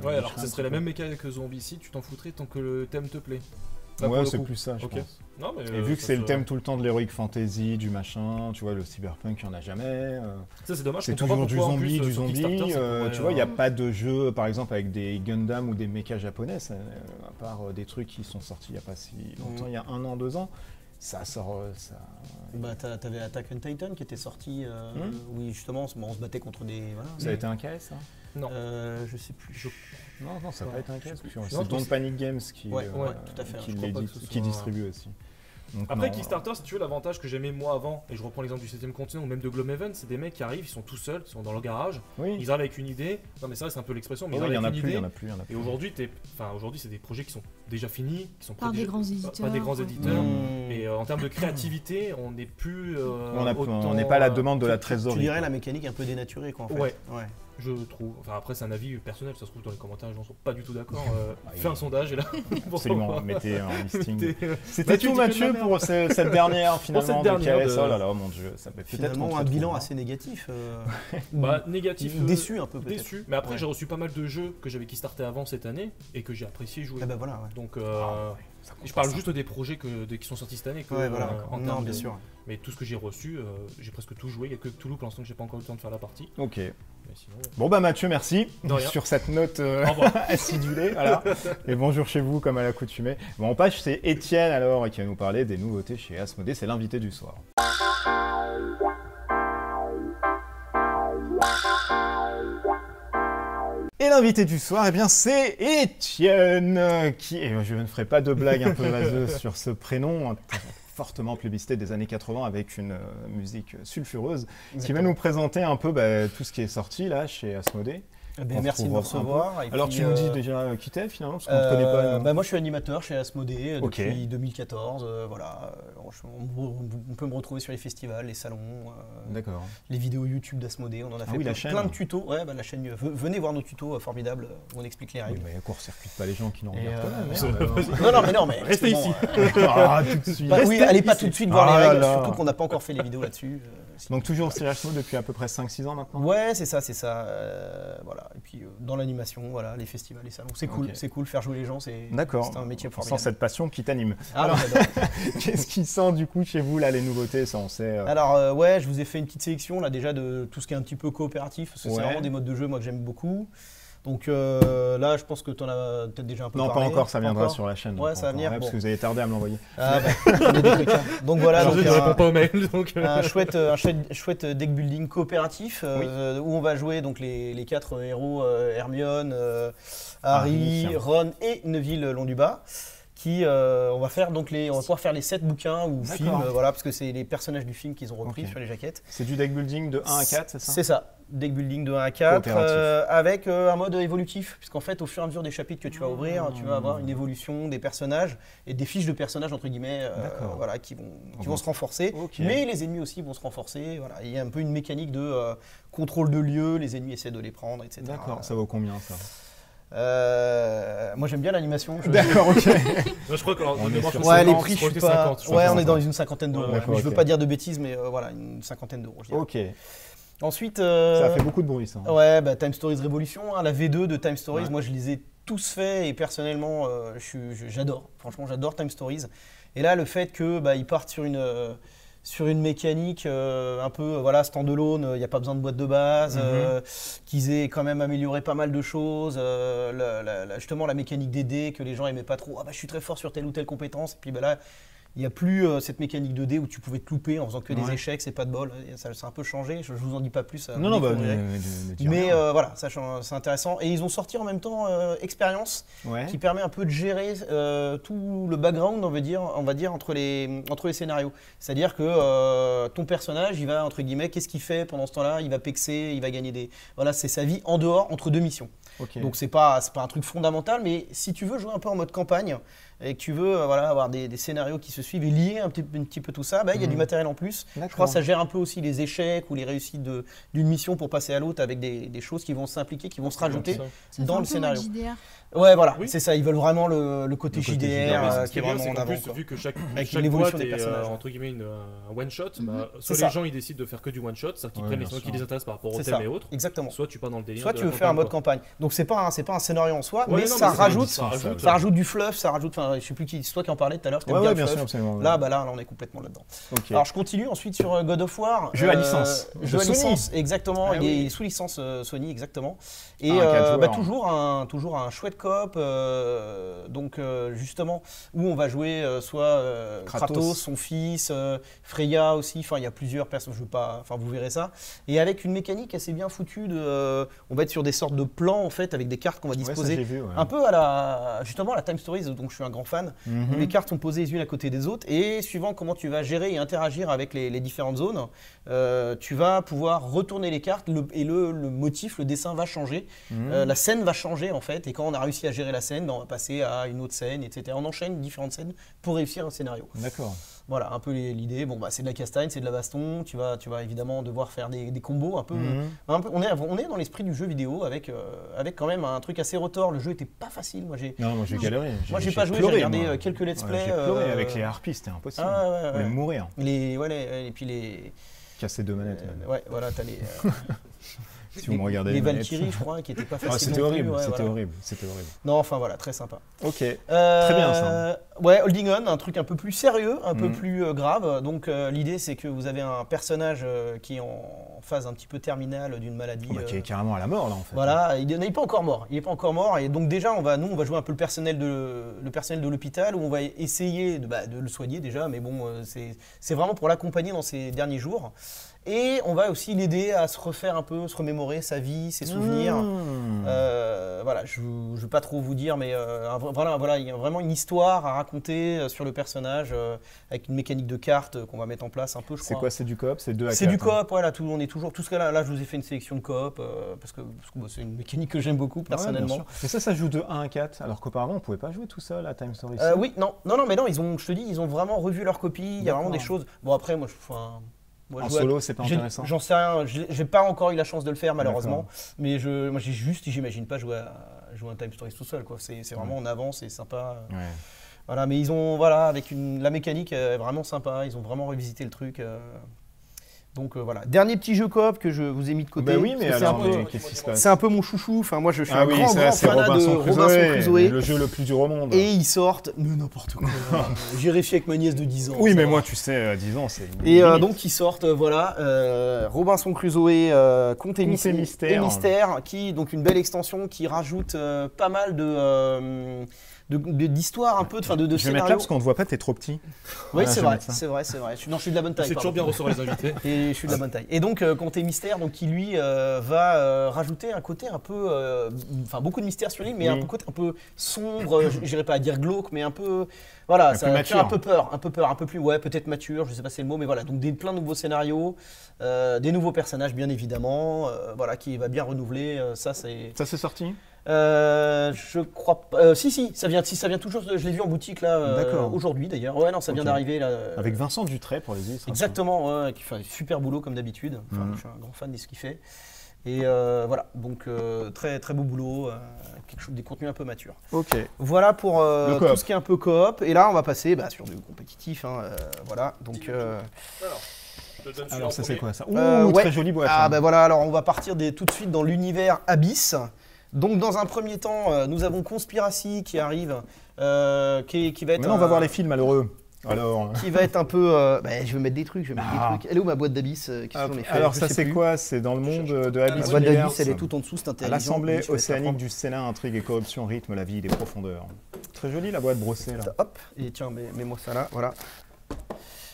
alors ça serait la même mécanique que Zombicide, tu t'en foutrais tant que le thème te plaît. Ouais, c'est plus ça, je pense. Non, mais et vu que c'est le thème tout le temps de l'heroic fantasy, du machin, tu vois, le cyberpunk, il n'y en a jamais. Ça, c'est dommage. C'est toujours du zombie. Tu vois, il n'y a pas de jeu, par exemple, avec des Gundam ou des mechas japonais, à part des trucs qui sont sortis il n'y a pas si longtemps, il y a 1 an, 2 ans. Ça sort. Bah, t'avais Attack on Titan qui était sorti, où justement on se battait contre des. Voilà, ça a été un KS, ça? Non. Je sais plus. Non, ça n'a pas été un KS. C'est Don't Panic Games qui distribue aussi. Donc après, Kickstarter, si tu veux, l'avantage que j'aimais moi avant, et je reprends l'exemple du 7ème continent ou même de Gloomhaven, c'est des mecs qui arrivent, ils sont tout seuls, ils sont dans leur garage, ils arrivent avec une idée. Non, mais ça, c'est un peu l'expression, mais il y en a plus. Et aujourd'hui, c'est des projets qui sont déjà finis, qui sont par des grands éditeurs. Pas des grands éditeurs. Et en termes de créativité, on n'est plus. On n'est pas à la demande de la trésorerie. Tu dirais la mécanique un peu dénaturée, quoi, en fait. Ouais. Je trouve. Enfin, après, c'est un avis personnel, ça se trouve dans les commentaires, les gens sont pas du tout d'accord. Fais un sondage et là. Absolument, mettez un listing. C'était tout, Mathieu, pour cette dernière, finalement. Oh là là, mon Dieu, ça peut finalement un bilan assez négatif. Négatif. Déçu un peu, peut-être. Déçu. Mais après, j'ai reçu pas mal de jeux que j'avais kickstarté avant cette année et que j'ai apprécié jouer. Bah voilà, donc, je parle juste des projets qui sont sortis cette année. Non, bien sûr. Mais tout ce que j'ai reçu, j'ai presque tout joué. Il n'y a que Toulouse pour l'instant que j'ai pas encore eu le temps de faire la partie. Ok. Sinon, bon bah Mathieu, merci sur cette note acidulée. Voilà. Et bonjour chez vous comme à l'accoutumée. Bon, on passe, c'est Étienne alors qui va nous parler des nouveautés chez Asmodée. C'est l'invité du soir. Et l'invité du soir, eh bien, c'est Étienne qui... je ne ferai pas de blague un peu vaseuse sur ce prénom fortement plébiscité des années 80 avec une musique sulfureuse. Exactement. Qui va nous présenter un peu tout ce qui est sorti là chez Asmodée. Merci de me recevoir. Alors tu nous dis déjà qui t'es finalement parce qu'on ne te connaît pas. Moi je suis animateur chez Asmodée depuis 2014. Voilà. On peut me retrouver sur les festivals, les salons, les vidéos YouTube d'Asmodée. On en a fait plein de tutos. Ouais, la chaîne. Venez voir nos tutos formidables où on explique les règles. Oui, mais court-circuite pas les gens qui n'ont regardent pas. Non, mais restez ici. Tout de suite. Oui, allez pas tout de suite voir les règles, surtout qu'on n'a pas encore fait les vidéos là-dessus. Donc toujours sur Asmodée depuis à peu près 5-6 ans maintenant. Ouais, c'est ça. Voilà. Et puis dans l'animation, voilà, les festivals, les salons, c'est cool, faire jouer les gens, c'est un métier formidable. Sans cette passion qui t'anime. Alors, qu'est-ce qui sort du coup chez vous là, les nouveautés, ça on sait. Alors je vous ai fait une petite sélection là déjà de tout ce qui est un petit peu coopératif, parce que c'est vraiment des modes de jeu moi que j'aime beaucoup. Donc là, je pense que tu en as peut-être déjà un peu parlé. Non, pas encore, ça viendra sur la chaîne. Ouais, ça va venir. Parce que vous avez tardé à me l'envoyer. Donc voilà, je réponds pas aux mails. Un chouette deck building coopératif où on va jouer donc les 4 héros Hermione, Harry, Ron et Neville Londubat. On va pouvoir faire les 7 bouquins ou films, parce que c'est les personnages du film qu'ils ont repris sur les jaquettes. C'est du deck building de 1 à 4, c'est ça? C'est ça, deck building de 1 à 4, avec un mode évolutif, puisqu'en fait au fur et à mesure des chapitres que tu vas ouvrir, tu vas avoir une évolution des personnages et des fiches de personnages entre guillemets qui vont se renforcer, mais les ennemis aussi vont se renforcer. Voilà. Il y a un peu une mécanique de contrôle de lieu, les ennemis essaient de les prendre, etc. D'accord, ça vaut combien ça? Moi j'aime bien l'animation. D'accord, ok. Je crois que les prix, je suis pas. On est dans une 50aine d'euros. Je veux pas dire de bêtises, mais voilà, une 50aine d'euros. Ok. Ensuite, ça a fait beaucoup de bruit, ça. Ouais, Time Stories Revolution, la V2 de Time Stories, moi je les ai tous faits et personnellement, j'adore. Franchement, j'adore Time Stories. Et là, le fait qu'ils partent sur une mécanique un peu standalone, il n'y a pas besoin de boîte de base, qu'ils aient quand même amélioré pas mal de choses, justement la mécanique des dés que les gens aimaient pas trop, je suis très fort sur telle ou telle compétence, et puis là il n'y a plus cette mécanique de dés où tu pouvais te louper en faisant que des échecs, c'est pas de bol, ça a un peu changé, je vous en dis pas plus. Mais voilà, c'est intéressant. Et ils ont sorti en même temps Expérience, qui permet un peu de gérer tout le background, on va dire entre les scénarios. C'est-à-dire que ton personnage, il va, entre guillemets, qu'est-ce qu'il fait pendant ce temps-là? Il va pexer, il va gagner des... Voilà, c'est sa vie en dehors, entre deux missions. Donc c'est pas un truc fondamental, mais si tu veux jouer un peu en mode campagne, et que tu veux avoir des scénarios qui se suivent et lier un petit peu tout ça, il y a du matériel en plus. Je crois que ça gère un peu aussi les échecs ou les réussites d'une mission pour passer à l'autre avec des choses qui vont s'impliquer, qui vont se rajouter dans le scénario. Ouais, voilà, c'est ça, ils veulent vraiment le côté JDR qui est vraiment en avant. Vu que chaque boîte est entre guillemets un one-shot, soit les gens ils décident de faire que du one-shot, c'est-à-dire qu'ils prennent les choses qui les intéressent par rapport au thème et autres, soit tu pars dans le délire. Soit tu veux faire un mode campagne. Donc c'est pas un scénario en soi, mais ça rajoute du fluff, ça rajoute... Je sais plus qui, c'est toi qui en parlais tout à l'heure. Ouais, bien sûr, absolument. Là, on est complètement là-dedans. Alors, je continue ensuite sur God of War. Jeu à licence. Jeu à licence, exactement. Il est sous licence Sony, exactement. Et toujours un chouette coop. Donc, justement, où on va jouer soit Kratos, son fils, Freya aussi. Enfin, il y a plusieurs personnes. Vous verrez ça. Et avec une mécanique assez bien foutue. On va être sur des sortes de plans en fait, avec des cartes qu'on va disposer. Un peu à la Time Stories, donc je suis un grand fan. Les cartes sont posées les unes à côté des autres et suivant comment tu vas gérer et interagir avec les différentes zones, tu vas pouvoir retourner les cartes et le motif, le dessin va changer. La scène va changer en fait et quand on a réussi à gérer la scène, on va passer à une autre scène, etc. On enchaîne différentes scènes pour réussir un scénario. D'accord. Voilà, un peu l'idée. C'est de la castagne, c'est de la baston. Tu vas évidemment devoir faire des combos un peu. On est dans l'esprit du jeu vidéo avec quand même un truc assez retors. Le jeu était pas facile. Moi j'ai galéré. Moi j'ai pas joué, j'ai regardé quelques let's play. J'ai pleuré avec les harpies, c'était impossible. Je voulais mourir. Et puis les... Casser 2 manettes. T'as les... Si vous me regardez les Valkyries, je crois, qui n'étaient pas faciles. C'était horrible, c'était horrible. Non, enfin voilà, très sympa. Ok, très bien ça. Holding On, un truc un peu plus sérieux, un peu plus grave. Donc l'idée, c'est que vous avez un personnage qui est en phase un petit peu terminale d'une maladie. Qui est carrément à la mort là en fait. Voilà, il n'est pas encore mort. Et donc déjà, on va jouer un peu le personnel de l'hôpital où on va essayer de le soigner déjà, mais bon, c'est vraiment pour l'accompagner dans ses derniers jours. Et on va aussi l'aider à se refaire un peu, se remémorer sa vie, ses souvenirs. Je ne veux pas trop vous dire, mais il y a vraiment une histoire à raconter sur le personnage avec une mécanique de cartes qu'on va mettre en place un peu, je crois. C'est quoi, c'est du coop? C'est 2 à 4? C'est du coop, voilà, on est toujours. Tout ce cas là, je vous ai fait une sélection de coop parce que c'est une mécanique que j'aime beaucoup personnellement. Mais ça joue de 1 à 4, alors qu'auparavant on pouvait pas jouer tout seul à Time Stories. Oui, non, mais non, je te dis, ils ont vraiment revu leur copie, il y a vraiment des choses. Bon, après, moi, en solo, c'est pas intéressant. J'en sais rien, j'ai pas encore eu la chance de le faire malheureusement, mais j'imagine pas jouer à Time Stories tout seul, quoi. C'est vraiment en avance, c'est sympa. Voilà, mais ils ont, avec la mécanique est vraiment sympa, ils ont vraiment revisité le truc. Donc voilà, dernier petit jeu coop que je vous ai mis de côté. Oui, mais qu'est-ce qui se passe? C'est un peu mon chouchou. Enfin, moi, je suis un grand fanat de Robinson Crusoe. Le jeu le plus dur au monde. Et ils sortent, mais n'importe quoi. J'ai réussi avec ma nièce de 10 ans. Oui, mais moi, tu sais, 10 ans, c'est. Et donc, ils sortent, Robinson Crusoe, Conte et Mystère, qui donc une belle extension qui rajoute pas mal d'histoires un peu, de scénarios. Je vais mettre là parce qu'on ne voit pas, t'es trop petit. Oui, c'est vrai. Non, je suis de la bonne taille. C'est toujours bien recevoir les invités. Et je suis de la bonne taille. Et donc, Conte et Mystère, qui lui va rajouter un côté un peu, beaucoup de mystère sur l'île, mais un côté un peu sombre, je n'irais pas à dire glauque, mais un peu, ça fait un peu peur, un peu plus, peut-être mature, je sais pas si c'est le mot, mais voilà, donc plein de nouveaux scénarios, des nouveaux personnages bien évidemment, qui va bien renouveler, ça c'est... Ça c'est sorti ? Je crois pas. Si, ça vient toujours. Je l'ai vu en boutique là aujourd'hui d'ailleurs. Ouais, non, ça vient d'arriver là. Avec Vincent Dutray pour les illustrations. Exactement, qui fait un super boulot comme d'habitude. Je suis un grand fan de ce qu'il fait. Et voilà, donc très très beau boulot, des contenus un peu matures. Ok. Voilà pour tout ce qui est un peu coop. Et là, on va passer sur du compétitif. Voilà, donc. Alors ça c'est quoi ça? Ouh, très jolie boîte. Ah bah voilà, alors on va partir tout de suite dans l'univers Abyss. Donc dans un premier temps, nous avons Conspiracy qui arrive, qui va être... Maintenant on va voir les films malheureux. Alors... Qui va être un peu... je vais mettre des trucs, Elle est où ma boîte d'Abyss? Alors ça c'est quoi? C'est dans le monde de Abyss. La boîte d'Abyss, elle est tout en dessous, c'est intéressant. L'Assemblée océanique du Sénat, intrigue et corruption rythme la vie des profondeurs. Très jolie la boîte brossée là. Hop, et tiens, mets-moi ça là, voilà.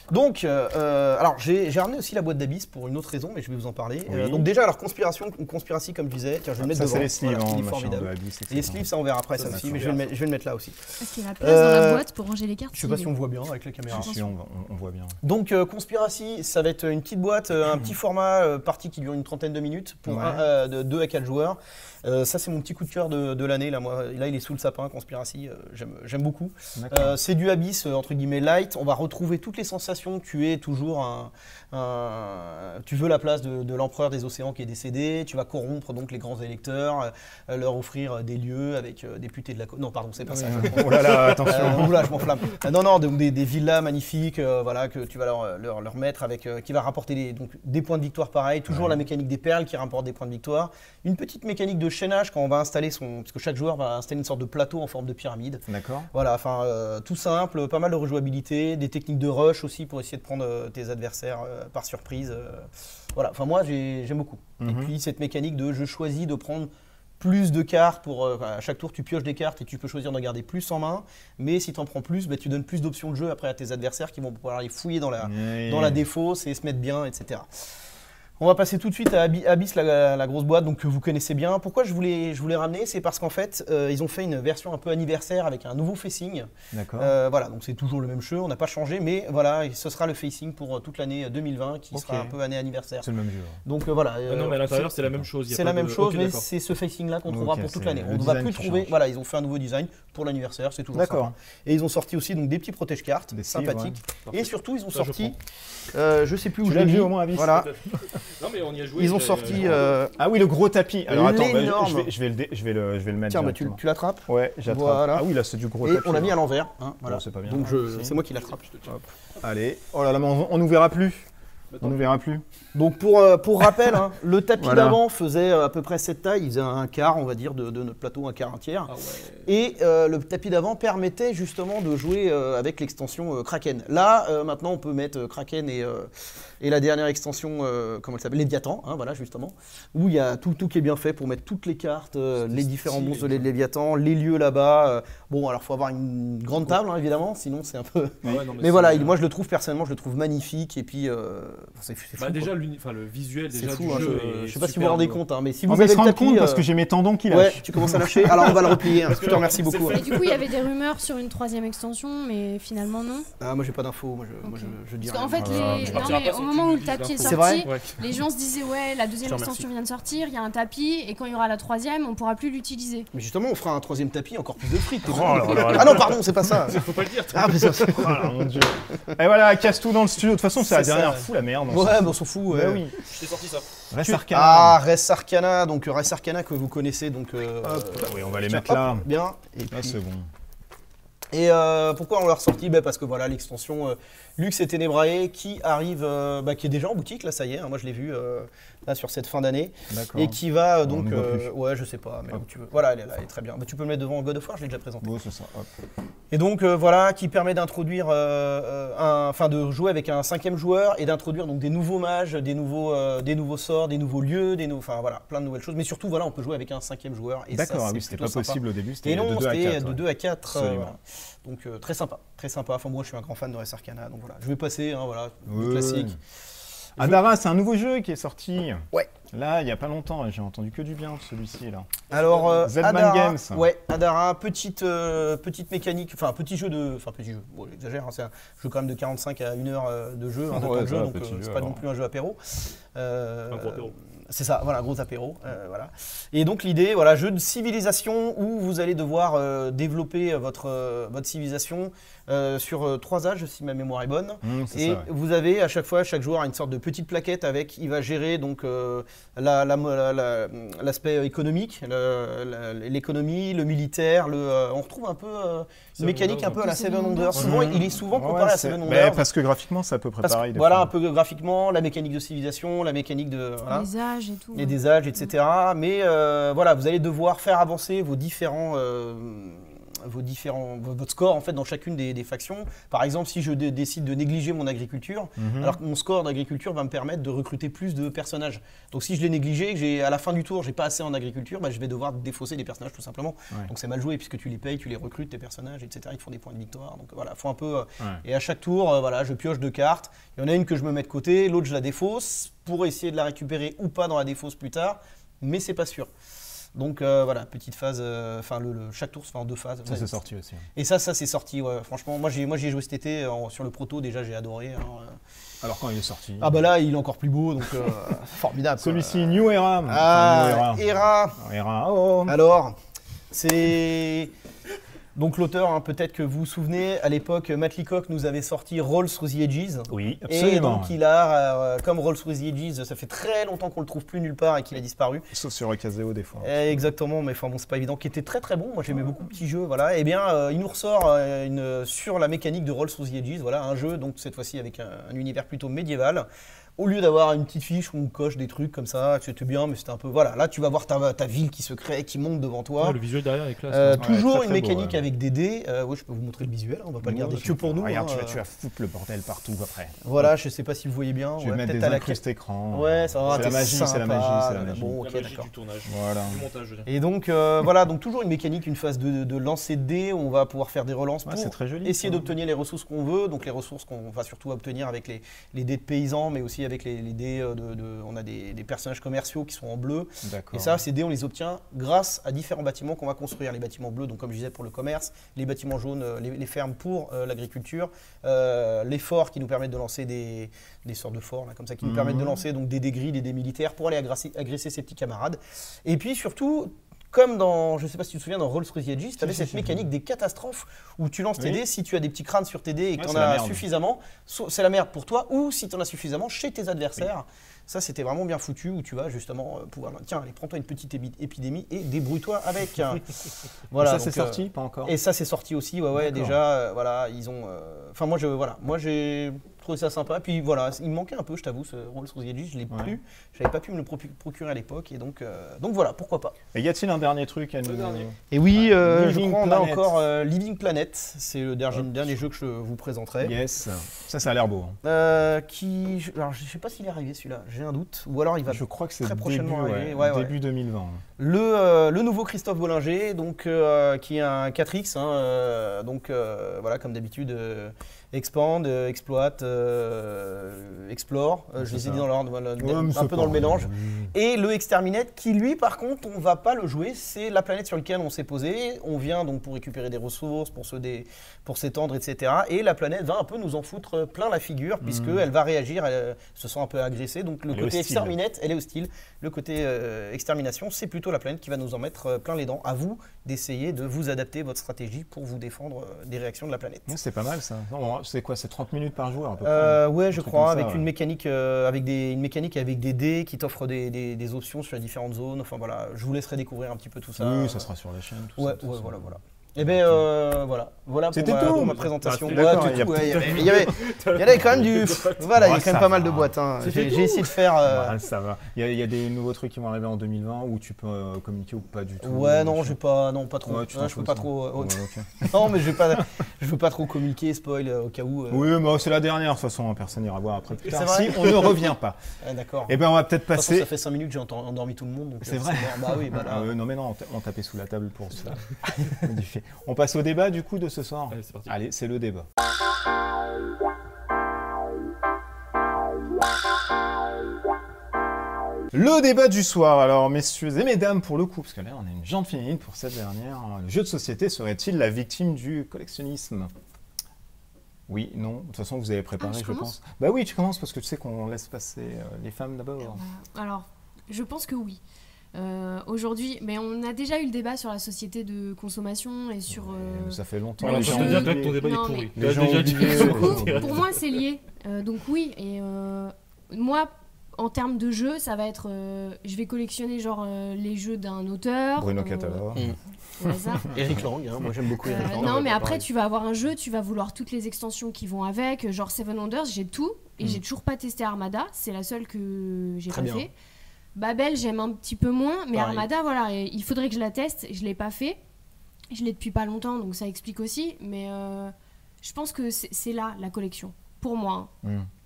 Donc, alors j'ai ramené aussi la boîte d'Abyss pour une autre raison, mais je vais vous en parler. Oui. Donc déjà, alors Conspiracy, comme je disais, tiens, je vais le mettre devant. Ça c'est les sleeves, voilà, hein, il est formidable. Abyss, et les sleeves, ça on verra après, ça aussi, mais je vais le mettre là aussi. Est-ce qu'il y a la place dans la boîte pour ranger les cartes? Je sais pas si on voit bien avec la caméra. Si, on voit bien. Donc Conspiracy, ça va être une petite boîte, un petit format partie qui dure une trentaine de minutes pour de 2 à 4 joueurs. Ça c'est mon petit coup de cœur de l'année là, moi. Là il est sous le sapin, Conspiracy, j'aime beaucoup. C'est du Abyss entre guillemets light. On va retrouver toutes les sensations. Tu es toujours tu veux la place de l'empereur des océans qui est décédé. Tu vas corrompre donc les grands électeurs, leur offrir des lieux avec des putées de la côte. Non pardon, c'est pas ça. Oh là là, attention. Oula, je m'enflamme. Non, donc des villas magnifiques, voilà, que tu vas leur mettre avec, qui va rapporter des points de victoire pareil. Toujours la mécanique des perles qui rapporte des points de victoire. Une petite mécanique de chaînage quand on va installer parce que chaque joueur va installer une sorte de plateau en forme de pyramide. D'accord. Voilà, enfin tout simple, pas mal de rejouabilité, des techniques de rush aussi pour essayer de prendre tes adversaires par surprise. Voilà, enfin moi j'aime beaucoup. Et puis cette mécanique de je choisis de prendre plus de cartes pour à chaque tour tu pioches des cartes et tu peux choisir d'en garder plus en main, mais si tu en prends plus, tu donnes plus d'options de jeu après à tes adversaires qui vont pouvoir aller fouiller dans la défausse et se mettre bien, etc. On va passer tout de suite à Abyss, la grosse boîte donc, que vous connaissez bien. Pourquoi je voulais ramener? C'est parce qu'en fait, ils ont fait une version un peu anniversaire avec un nouveau facing. D'accord. Voilà, donc c'est toujours le même jeu, on n'a pas changé, mais voilà, ce sera le facing pour toute l'année 2020 qui sera un peu année anniversaire. C'est le même jeu. Donc voilà. non, mais à l'intérieur, c'est la même chose. C'est la même chose, mais c'est ce facing-là qu'on trouvera pour toute l'année. On ne va plus trouver. Voilà, ils ont fait un nouveau design pour l'anniversaire, c'est toujours ça. Et ils ont sorti aussi donc, des petits protège-cartes sympathiques. Et surtout, ils ont sorti. Je sais plus où je l'ai vu au moins Abyss. Voilà. Non, mais on y a joué. Ils ont sorti. Ah oui, le gros tapis. Alors attends, je vais le mettre. Tiens, tu l'attrapes. Ouais, j'attrape. Voilà. Ah oui, là c'est du gros tapis. Et on l'a mis à l'envers. Hein, voilà. C'est pas bien. Donc c'est moi qui l'attrape. Allez. Oh là là, mais on nous verra plus. On nous verra plus. Donc pour rappel, hein, le tapis d'avant faisait à peu près cette taille, il faisait un quart, on va dire, de notre plateau, un quart, un tiers. Ah ouais. Et le tapis d'avant permettait justement de jouer avec l'extension Kraken. Là, maintenant, on peut mettre Kraken et la dernière extension, comment elle s'appelle, Léviathan, hein, voilà, justement, où il y a tout qui est bien fait pour mettre toutes les cartes, les différents monstres de Léviathan, les lieux là-bas. Bon, alors il faut avoir une grande table, hein, évidemment, sinon c'est un peu... mais voilà, moi je le trouve personnellement, je le trouve magnifique, et puis... c'est fou, déjà, le visuel déjà fou, du hein, jeu je sais pas si vous vous rendez compte, hein, mais si vous avez le tapis, compte parce que j'ai mes tendons qui lâchent. Ouais, tu commences à lâcher. Alors on va le replier. Hein, je te remercie beaucoup. Et du coup, il y avait des rumeurs sur une 3e extension, mais finalement non. Ah, moi j'ai pas d'infos. Moi je dis. Parce qu'en fait, au moment où le tapis est sorti, les gens se disaient ouais, la 2e extension vient de sortir, il y a un tapis, et quand il y aura la 3e, on pourra plus l'utiliser. Mais justement, on fera un 3e tapis, encore plus de fric. Ah non, pardon, c'est pas ça. Faut pas le dire. Ah mais ça. Oh mon dieu. Et voilà, casse tout dans le studio. De toute façon, c'est la dernière fou la merde. Ouais, mais on s'en fout. Oui. Je t'ai sorti ça. Res Arcana. Ah, Res Arcana, donc Res Arcana que vous connaissez, donc. Oui, on va les mettre là. Bien. Et là, c'est bon. Et pourquoi on l'a ressorti? Parce que voilà, l'extension Lux et Ténébrae qui arrive, qui est déjà en boutique, là, ça y est, hein, moi je l'ai vu là sur cette fin d'année. Et qui va donc. Ouais, je sais pas, mais tu veux. Voilà, elle est là, elle est très bien. Tu peux me mettre devant God of War, je l'ai déjà présenté. Ouais, c'est ça. Hop. Et donc voilà, qui permet d'introduire, de jouer avec un 5e joueur et d'introduire donc des nouveaux mages, des nouveaux sorts, des nouveaux lieux, enfin voilà, plein de nouvelles choses. Mais surtout voilà, on peut jouer avec un 5e joueur. D'accord, oui, c'était pas possible au début, c'était de 2 à 4. Donc très sympa, très sympa. Enfin moi je suis un grand fan de Res Arcana, donc voilà, je vais passer, hein, voilà, du classique. Adara, c'est un nouveau jeu qui est sorti. Ouais. Là, il y a pas longtemps, j'ai entendu que du bien de celui-ci là. Alors Zedman Games. Ouais, Adara, petite mécanique, enfin petit jeu, bon j'exagère, hein, c'est un jeu quand même de 45 à 1 heure de jeu, hein, de temps de jeu, donc c'est pas non plus un jeu apéro. Un gros apéro. C'est ça, voilà, gros apéro, voilà. Et donc l'idée, voilà, jeu de civilisation où vous allez devoir développer votre civilisation sur 3 âges, si ma mémoire est bonne. Et vous avez à chaque fois, chaque joueur a une sorte de petite plaquette avec, il va gérer donc l'aspect économique, l'économie, le militaire, on retrouve un peu une mécanique un peu à la Seven Wonders. Souvent, il est souvent comparé à Seven Wonders. Parce que graphiquement, c'est à peu près pareil. Voilà, un peu graphiquement, la mécanique de civilisation, la mécanique de... Voilà, les âges et tout. Et des âges, etc. Mais voilà, vous allez devoir faire avancer votre score en fait dans chacune des factions. Par exemple, si je décide de négliger mon agriculture, alors que mon score d'agriculture va me permettre de recruter plus de personnages. Donc si je l'ai négligé, que à la fin du tour, j'ai pas assez en agriculture, je vais devoir défausser des personnages tout simplement. Donc c'est mal joué puisque tu les payes, tu les recrutes, tes personnages, etc. Ils te font des points de victoire. Donc voilà, faut un peu. Et à chaque tour, voilà, je pioche 2 cartes. Il y en a une que je me mets de côté, l'autre je la défausse pour essayer de la récupérer ou pas dans la défausse plus tard, mais c'est pas sûr. Donc voilà, petite phase, chaque tour se fait en 2 phases. Ça c'est sorti aussi. Et ça c'est sorti, ouais. Franchement, moi j'ai joué cet été sur le proto, déjà j'ai adoré. Alors quand il est sorti Ah bah là il est encore plus beau, donc formidable. Celui-ci, New Era. Era. Oh. Alors, c'est... Donc l'auteur, peut-être que vous vous souvenez, à l'époque, Matt Leacock nous avait sorti Rolls Through the Edges. Oui, absolument. Et donc il a, comme Rolls Through the Edges, ça fait très longtemps qu'on le trouve plus nulle part et qu'il a disparu. Sauf sur Ocaseo des fois. Exactement, mais enfin bon, c'est pas évident. Qui était très très bon, moi j'aimais beaucoup le petit jeu, voilà. Et bien, il nous ressort sur la mécanique de Rolls Through the Edges, voilà, un jeu, donc cette fois-ci avec un univers plutôt médiéval. Au lieu d'avoir une petite fiche où on coche des trucs comme ça, c'était bien, mais c'était un peu... Voilà, là tu vas voir ta ville qui se crée, qui monte devant toi. Le visuel derrière est classe. Toujours une mécanique avec des dés. Oui, je peux vous montrer le visuel, on va pas le garder que pour nous. Regarde, tu vas foutre le bordel partout après. Voilà, je sais pas si vous voyez bien. Je vais mettre des incrustes écrans. Ouais, ça va, c'est la magie. Bon, ok, la magie d'accord. du tournage, voilà. du montage, je veux dire. Et donc, voilà, donc toujours une mécanique, une phase de lancer de dés, où on va pouvoir faire des relances pour c'est très joli, essayer d'obtenir les ressources qu'on veut. Donc les ressources qu'on va surtout obtenir avec les dés de paysans, mais aussi avec les dés on a des personnages commerciaux qui sont en bleu. Et ça, ces dés, on les obtient grâce à différents bâtiments qu'on va construire. Les bâtiments bleus, donc comme je disais, pour le commerce, les bâtiments jaunes, les fermes pour l'agriculture, les forts qui nous permettent de lancer des sortes de forts, là, comme ça, qui nous permettent de lancer donc, des dés gris, des dés militaires pour aller agresser ses petits camarades. Et puis surtout, comme dans, je ne sais pas si tu te souviens, dans Rolls Through the Edges, tu avais cette mécanique des catastrophes où tu lances tes dés, si tu as des petits crânes sur tes dés et que tu en as suffisamment, c'est la merde pour toi, ou si tu en as suffisamment chez tes adversaires. Ça, c'était vraiment bien foutu, où tu vas justement pouvoir... Tiens, allez, prends-toi une petite épidémie et débrouille-toi avec. Voilà, et ça, c'est sorti, pas encore. Et ça, c'est sorti aussi, ouais, déjà, voilà, ils ont... Enfin, moi, j'ai trouvé ça sympa. Puis voilà, il me manquait un peu, je t'avoue, ce Rolls Through the Edges, je l'ai plus. J'avais pas pu me le procurer à l'époque, et donc voilà, pourquoi pas. Et y a-t-il un dernier truc à nous... Et oui, je crois qu'on a encore Living Planet, c'est le dernier jeu que je vous présenterai. Yes, ça a l'air beau. Alors, je sais pas s'il est arrivé celui-là, j'ai un doute, ou alors il va je crois que c'est très prochainement arriver. Début 2020. Le nouveau Christophe Bollinger, donc, qui est un 4X, donc voilà, comme d'habitude, expand, exploite, explore, je les ai dit dans l'ordre, un peu dans le mélange. Et le Exterminate qui lui par contre on va pas le jouer, c'est la planète sur laquelle on s'est posé, on vient donc pour récupérer des ressources, pour s'étendre, etc. Et la planète va un peu nous en foutre plein la figure puisqu'elle va réagir, elle se sent un peu agressée, donc le côté Exterminate, elle est hostile, le côté extermination c'est plutôt la planète qui va nous en mettre plein les dents. À vous d'essayer de vous adapter votre stratégie pour vous défendre des réactions de la planète. C'est pas mal ça. C'est quoi, c'est 30 minutes par joueur à peu près ouais, je crois, avec une mécanique avec des dés qui t'offrent des options sur les différentes zones. Enfin voilà, je vous laisserai découvrir un petit peu tout ça. Oui, ça sera sur la chaîne. Tout ça, voilà. Et bien voilà pour ma présentation. Il y avait quand même du... Voilà, il y a quand même pas mal de boîtes. J'ai essayé de faire... ça va. Il y a des nouveaux trucs qui vont arriver en 2020 où tu peux communiquer ou pas du tout. Ouais, non, je pas trop. Je peux pas trop... Non, mais je veux pas trop communiquer, spoil au cas où. Oui, mais c'est la dernière, de toute façon, personne n'ira voir après plus tard. Si on ne revient pas. D'accord. Et bien on va peut-être passer... De toute façon, ça fait 5 minutes que j'ai endormi tout le monde. C'est vrai. Bah oui, non mais non, on tapait sous la table pour ça. On passe au débat du coup de ce soir. Allez, c'est parti. Allez, c'est le débat. Le débat du soir. Alors, messieurs et mesdames, pour le coup, parce que là, on a une jante féminine pour cette dernière. Le jeu de société serait-il la victime du collectionnisme ? Oui, non. De toute façon, vous avez préparé, je pense. Bah oui, tu commences parce que tu sais qu'on laisse passer les femmes d'abord. Alors, je pense que oui. Aujourd'hui, mais on a déjà eu le débat sur la société de consommation et sur. Ça fait longtemps. Je peux te dire que ton débat est pourri. Pour moi, c'est lié. Donc oui, et moi, en termes de jeux, ça va être. Je vais collectionner genre les jeux d'un auteur. Bruno Catala. Au hasard. Eric Lang, moi j'aime beaucoup Eric Lang. Non, mais après, tu vas avoir un jeu, tu vas vouloir toutes les extensions qui vont avec. Genre Seven Wonders, j'ai tout. Et j'ai toujours pas testé Armada. C'est la seule que j'ai pas fait. Babel, j'aime un petit peu moins. Mais Armada, voilà, il faudrait que je la teste. Je l'ai pas fait. Je l'ai depuis pas longtemps, donc ça explique aussi. Mais je pense que c'est là, la collection. Pour moi.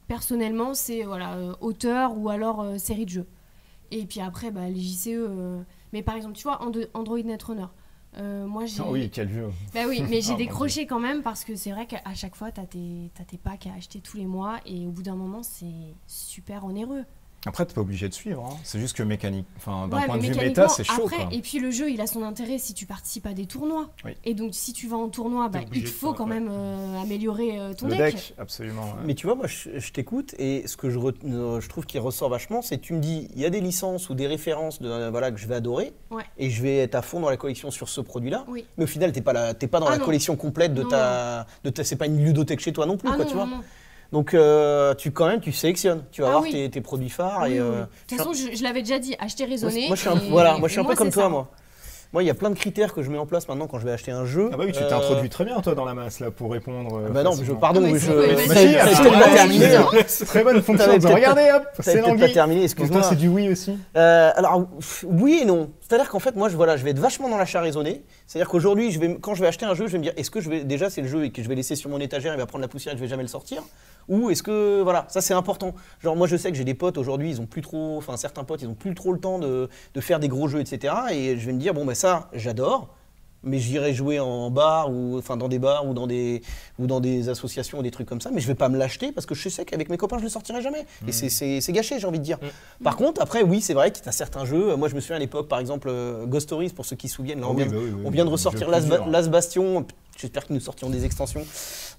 Personnellement, c'est auteur ou alors série de jeux. Et puis après, les JCE. Mais par exemple, tu vois, Android Netrunner. Moi, j'ai... oui, quel jeu. Bah oui, mais j'ai décroché quand même parce que c'est vrai qu'à chaque fois, t'as tes packs à acheter tous les mois et au bout d'un moment, c'est super onéreux. Après, t'es pas obligé de suivre. Hein. C'est juste que mécanique. Enfin, d'un point de vue méta, c'est chaud. Après, et puis le jeu, il a son intérêt si tu participes à des tournois. Oui. Et donc, si tu vas en tournoi, il te faut quand même améliorer ton deck. Absolument. Ouais. Mais tu vois, moi, je t'écoute et ce que je trouve qui ressort vachement, c'est que tu me dis, il y a des licences ou des références que je vais adorer et je vais être à fond dans la collection sur ce produit-là. Oui. Mais au final, t'es pas dans la collection complète de ta. C'est pas une ludothèque chez toi non plus, tu vois. Donc tu sélectionnes, tu vas voir tes produits phares. De toute façon, je l'avais déjà dit, acheter raisonné. Moi je suis un peu comme toi, moi. Moi, il y a plein de critères que je mets en place maintenant quand je vais acheter un jeu. Ah bah oui, tu t'introduis très bien toi dans la masse là pour répondre. Bah non, pardon, c'est très bonne fonction. Regardez, hop, c'est l'anguille. Pas terminé, excuse-moi. Toi, c'est du oui aussi. Alors oui et non. C'est-à-dire qu'en fait, moi, je vais être vachement dans l'achat raisonné. C'est-à-dire qu'aujourd'hui, quand je vais acheter un jeu, je vais me dire, est-ce que déjà c'est le jeu et que je vais laisser sur mon étagère, il va prendre la poussière et je vais jamais le sortir, ou est-ce que ça c'est important. Genre moi, je sais que j'ai des potes aujourd'hui, certains potes, ils ont plus trop le temps de faire des gros jeux, etc. Et je vais me dire ça, j'adore. Mais j'irai jouer en bar ou dans des bars ou dans des associations ou des trucs comme ça, mais je vais pas me l'acheter parce que je sais qu'avec mes copains je le sortirai jamais et c'est gâché, j'ai envie de dire. Par contre, après oui, c'est vrai qu'il y a certains jeux, moi je me souviens à l'époque par exemple Ghost Stories, pour ceux qui se souviennent, là, on vient de ressortir Last Bastion. J'espère que nous sortirons des extensions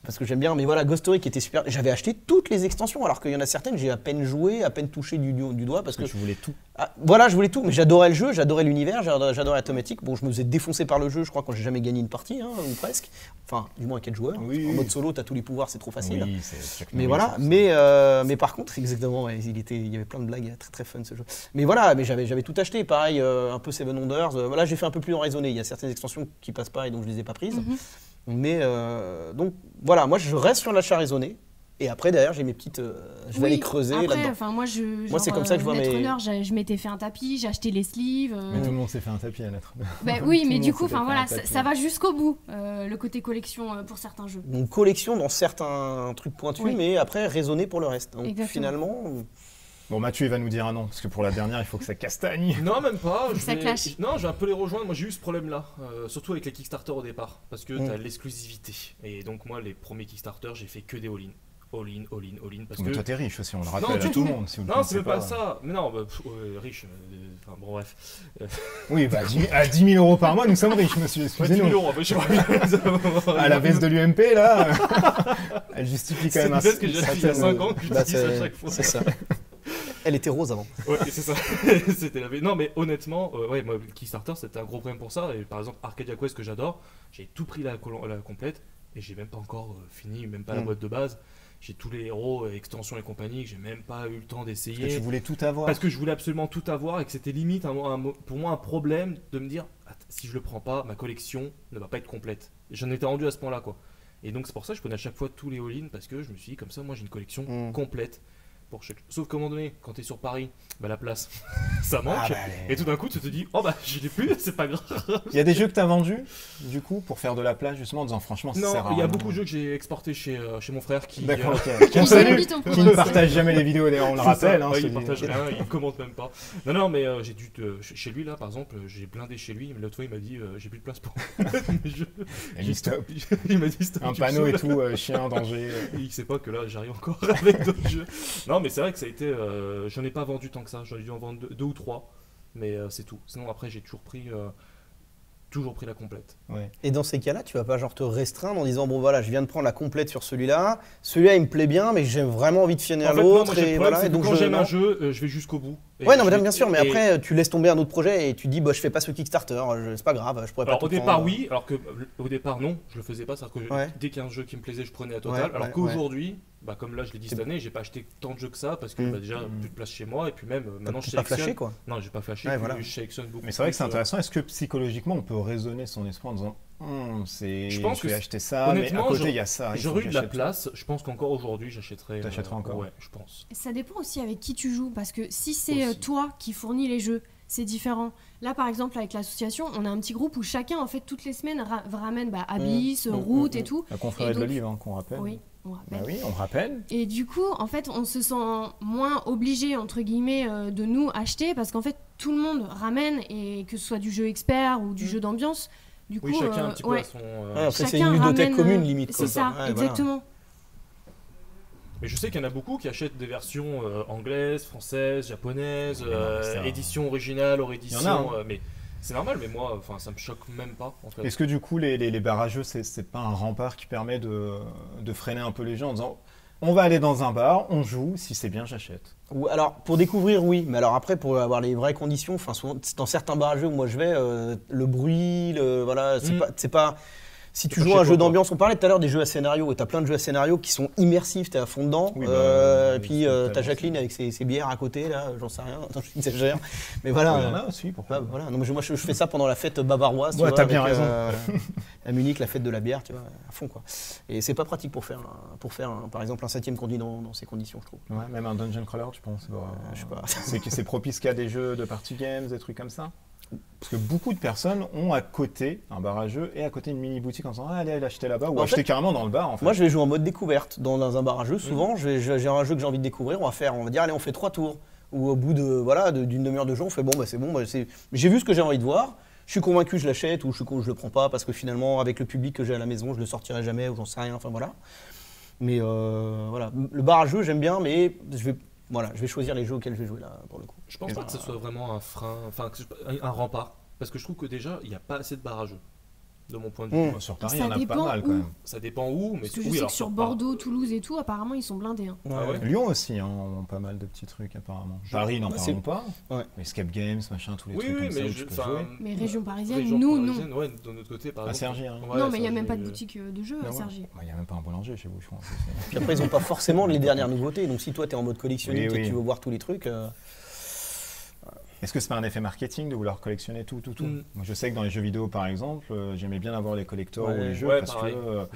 parce que j'aime bien, mais voilà, Ghost Story qui était super. J'avais acheté toutes les extensions alors qu'il y en a certaines, j'ai à peine joué, à peine touché du doigt parce que tu voulais tout. Voilà, je voulais tout, mais j'adorais le jeu, j'adorais l'univers, j'adorais la thématique. Bon, je me faisais défoncer par le jeu, je crois, quand j'ai jamais gagné une partie, ou presque. Enfin, du moins à 4 joueurs. Oui. En mode solo, t'as tous les pouvoirs, c'est trop facile. Oui, mais voilà, mais par contre, exactement, il y avait plein de blagues, très très fun ce jeu. Mais voilà, mais j'avais tout acheté, pareil, un peu Seven Wonders. Là, j'ai fait un peu plus en raisonné. Il y a certaines extensions qui passent pas et donc je les ai pas prises. Mais donc voilà, moi je reste sur l'achat raisonné. Et après, derrière, j'ai mes petites. Je vais aller creuser là-dedans. Moi, c'est comme ça que je vois mes. Je m'étais fait un tapis, j'ai acheté les sleeves. Mais tout le monde s'est fait un tapis à Netrunner. Oui, mais du coup, ça va jusqu'au bout, le côté collection pour certains jeux. Donc, collection dans certains trucs pointus, mais après, raisonner pour le reste. Donc, finalement. Bon, Mathieu, il va nous dire un non, parce que pour la dernière, il faut que ça castagne. Non, même pas. Ça clash. Non, je vais un peu les rejoindre. Moi, j'ai eu ce problème-là, surtout avec les Kickstarter au départ, parce que t'as l'exclusivité. Et donc, moi, les premiers Kickstarter, j'ai fait que des all-in. All-in. Parce que toi t'es riche aussi, on le rappelle à tout le monde. Si vous non, c'est même pas ça. Mais non, riche. Enfin bon, bref. Oui, à 10 000 € par mois, nous sommes riches, monsieur. Excusez-nous. 10 000 €, je sais pas. La veste de l'UMP, là, elle justifie quand même un. C'est une veste que j'ai achetée il y a 5 ans que j'utilise à chaque fois. C'est ça. Elle était rose avant. Ouais, c'est ça. C'était la vie. Non, mais honnêtement, moi, Kickstarter, c'était un gros problème pour ça. Et par exemple, Arcadia Quest, que j'adore, j'ai tout pris la complète et j'ai même pas encore fini, même pas la boîte de base. J'ai tous les héros, extensions et compagnie, que j'ai même pas eu le temps d'essayer. Parce que tu voulais tout avoir. Parce que je voulais absolument tout avoir et que c'était limite pour moi un problème de me dire si je le prends pas, ma collection ne va pas être complète. J'en étais rendu à ce point-là, quoi. Et donc c'est pour ça que je prenais à chaque fois tous les all-in parce que je me suis dit comme ça, moi j'ai une collection complète. Sauf qu'à un moment donné, quand t'es sur Paris, la place, ça manque. Et tout d'un coup, tu te dis, je l'ai plus, c'est pas grave. Il y a des jeux que t'as vendus, du coup, pour faire de la place, justement, en disant franchement, ça sert à rien. Non, il y a beaucoup de jeux que j'ai exportés chez mon frère qui. D'accord, ok. Qui ne partage jamais les vidéos, d'ailleurs, on le rappelle. Il partage rien, il commente même pas. Non, mais j'ai dû. Chez lui, là, par exemple, j'ai blindé chez lui. L'autre fois, il m'a dit, j'ai plus de place pour mes jeux. Il m'a dit stop. Un panneau et tout, chien, danger. Il sait pas que là, j'arrive encore avec d'autres jeux. Non, mais c'est vrai que ça a été. J'en ai pas vendu tant que ça, j'en ai dû en vendre 2 ou 3, mais c'est tout. Sinon, après, j'ai toujours pris la complète. Ouais. Et dans ces cas-là, tu vas pas genre te restreindre en disant bon voilà, je viens de prendre la complète sur celui-là il me plaît bien, mais j'ai vraiment envie de finir l'autre. Donc quand j'aime un jeu, je vais jusqu'au bout. Ouais, non, madame, bien sûr, mais après, tu laisses tomber un autre projet et tu dis, bah, je fais pas ce Kickstarter, c'est pas grave, je pourrais pas. Alors, au départ, oui, alors qu'au départ, non, je le faisais pas. C'est-à-dire que dès qu'il y a un jeu qui me plaisait, je prenais à total. Alors qu'aujourd'hui, comme là, je l'ai dit cette année, j'ai pas acheté tant de jeux que ça parce que déjà, plus de place chez moi et puis même maintenant, je sélectionne. Pas flashé, quoi. Non, j'ai pas flashé, je sélectionne beaucoup. Mais c'est vrai que c'est intéressant. Est-ce que psychologiquement, on peut raisonner son esprit en disant, je pense je vais acheter ça, mais à côté, il y a ça. J'aurais eu de la place, je pense qu'encore aujourd'hui, j'achèterais. T'achèterais encore? Ouais, je pense. Ça dépend aussi avec qui tu joues, parce que si c'est toi qui fournis les jeux, c'est différent. Là, par exemple, avec l'association, on a un petit groupe où chacun, en fait, toutes les semaines, ramène Abyss, Route et tout. La confrérie de le livre, qu'on rappelle. Oui, on rappelle. Bah oui, on rappelle. Et du coup, en fait, on se sent moins obligé, entre guillemets, de nous acheter, parce qu'en fait, tout le monde ramène, et que ce soit du jeu expert ou du jeu d'ambiance, du coup... chacun un petit peu à son... Après, c'est une ludothèque commune, limite. C'est ça, exactement. Voilà. Mais je sais qu'il y en a beaucoup qui achètent des versions anglaises, françaises, japonaises, édition originale, hors édition. Mais c'est normal, mais moi, ça me choque même pas. En fait. Est-ce que du coup, les barrageux, c'est pas un rempart qui permet de freiner un peu les gens en disant on va aller dans un bar, on joue, si c'est bien, j'achète? Ou alors pour découvrir, oui, mais alors après pour avoir les vraies conditions, souvent dans certains barrageux où moi je vais, le bruit, c'est pas. Si tu joues à un jeu d'ambiance, on parlait tout à l'heure des jeux à scénario, et t'as plein de jeux à scénario qui sont immersifs, t'es à fond dedans, et puis t'as Jacqueline avec ses bières à côté, là, j'en sais rien, attends, j'exagère, mais voilà. Il y en a aussi, pourquoi voilà. Non, mais moi je fais ça pendant la fête bavaroise, ouais, t'as bien raison. À Munich, la fête de la bière, tu vois, à fond quoi. Et c'est pas pratique pour faire par exemple un 7ème conduit dans ces conditions, je trouve. Ouais, même un dungeon crawler, tu penses? Je sais pas. C'est propice qu'à des jeux de party games, des trucs comme ça? Parce que beaucoup de personnes ont à côté un bar à jeux et à côté une mini boutique en disant allez acheter là-bas ou acheter carrément dans le bar. En fait. Moi je vais jouer en mode découverte dans un bar à jeux. Souvent j'ai un jeu que j'ai envie de découvrir, on va dire allez on fait 3 tours. Ou au bout d'une demi-heure de jeu on fait c'est bon, j'ai vu ce que j'ai envie de voir. Je suis convaincu je l'achète ou je le prends pas parce que finalement avec le public que j'ai à la maison je le sortirai jamais ou j'en sais rien. Enfin voilà. Mais voilà, le bar à jeux j'aime bien mais je vais choisir les jeux auxquels je vais jouer là pour le coup. Je pense pas que ce soit vraiment un frein, un rempart, parce que je trouve que déjà il n'y a pas assez de barrages, de mon point de vue. Sur Paris, il y en a pas mal quand même. Ça dépend où, mais parce que je sais que sur Bordeaux, Toulouse et tout, apparemment ils sont blindés. Hein. Lyon aussi, ont pas mal de petits trucs apparemment. Paris, n'en parlons pas. Escape Games, machin, tous les trucs comme ça où tu peux jouer. Mais région parisienne, nous non. Ouais, de notre côté, par exemple. À Cergy. Non, mais il n'y a même pas de boutique de jeux à Cergy. Il n'y a même pas un boulanger chez vous, je pense. Puis après, ils n'ont pas forcément les dernières nouveautés. Donc si toi, tu es en mode collectionniste et que tu veux voir tous les trucs... Est-ce que c'est pas un effet marketing de vouloir collectionner tout Moi, je sais que dans les jeux vidéo, par exemple, j'aimais bien avoir les collectors ou les jeux parce que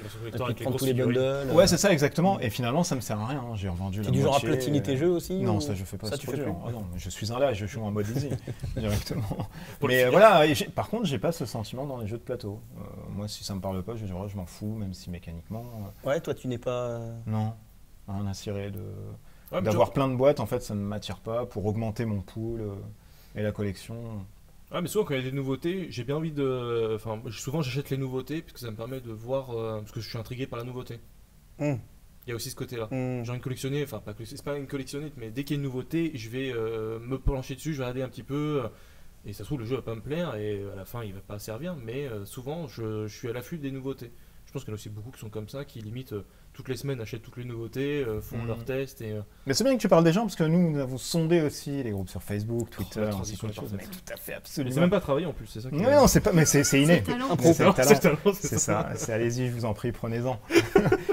prendre tous les bundles. Ouais, c'est ça exactement. Et finalement, ça me sert à rien. J'ai revendu la moitié. Tu es du genre à platiner tes jeux aussi? Non, ça je fais pas. Ça tu fais plus. Non, je suis un je joue en mode easy directement. Mais voilà. Par contre, j'ai pas ce sentiment dans les jeux de plateau. Moi, si ça me parle pas, je m'en fous, même si mécaniquement. Ouais, toi, tu n'es pas. Non, un inciré d'avoir plein de boîtes. En fait, ça ne m'attire pas pour augmenter mon pool. Et la collection. Ah mais souvent quand il y a des nouveautés, j'ai bien envie de... souvent j'achète les nouveautés parce que ça me permet de voir... parce que je suis intrigué par la nouveauté. Il y a aussi ce côté-là. J'ai envie de collectionner, c'est pas une collectionnite, mais dès qu'il y a une nouveauté, je vais me plancher dessus, je vais regarder un petit peu... et ça se trouve le jeu va pas me plaire et à la fin il va pas servir, mais souvent je suis à l'affût des nouveautés. Je pense qu'il y en a aussi beaucoup qui sont comme ça, qui limite toutes les semaines achètent toutes les nouveautés, font leurs tests. Mais c'est bien que tu parles des gens, parce que nous avons sondé aussi les groupes sur Facebook, Twitter, ainsi de suite. Tout à fait, absolument. C'est même pas travaillé en plus, c'est ça qui... Non, c'est pas, mais c'est inné. C'est ça. C'est allez-y, je vous en prie, prenez-en.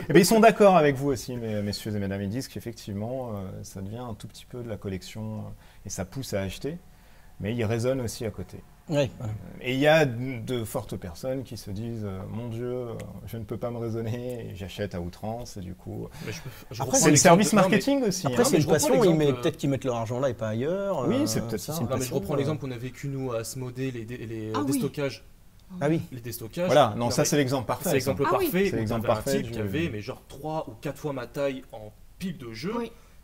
Et bien, ils sont d'accord avec vous aussi, messieurs et mesdames. Ils disent qu'effectivement, ça devient un tout petit peu de la collection et ça pousse à acheter, mais ils raisonnent aussi à côté. Oui. Et il y a de fortes personnes qui se disent mon Dieu, je ne peux pas me raisonner, et j'achète à outrance et du coup. Après, c'est le service marketing aussi. Après, c'est une passion, peut-être qu'ils mettent leur argent là et pas ailleurs. Oui, c'est peut-être ça. Mais je reprends l'exemple qu'on a vécu nous à Asmodée, les déstockages. Ah oui. Les déstockages. Voilà, non, ça c'est l'exemple parfait. C'est l'exemple parfait. C'est l'exemple parfait. Un type qui avait mais genre 3 ou 4 fois ma taille en pile de jeu,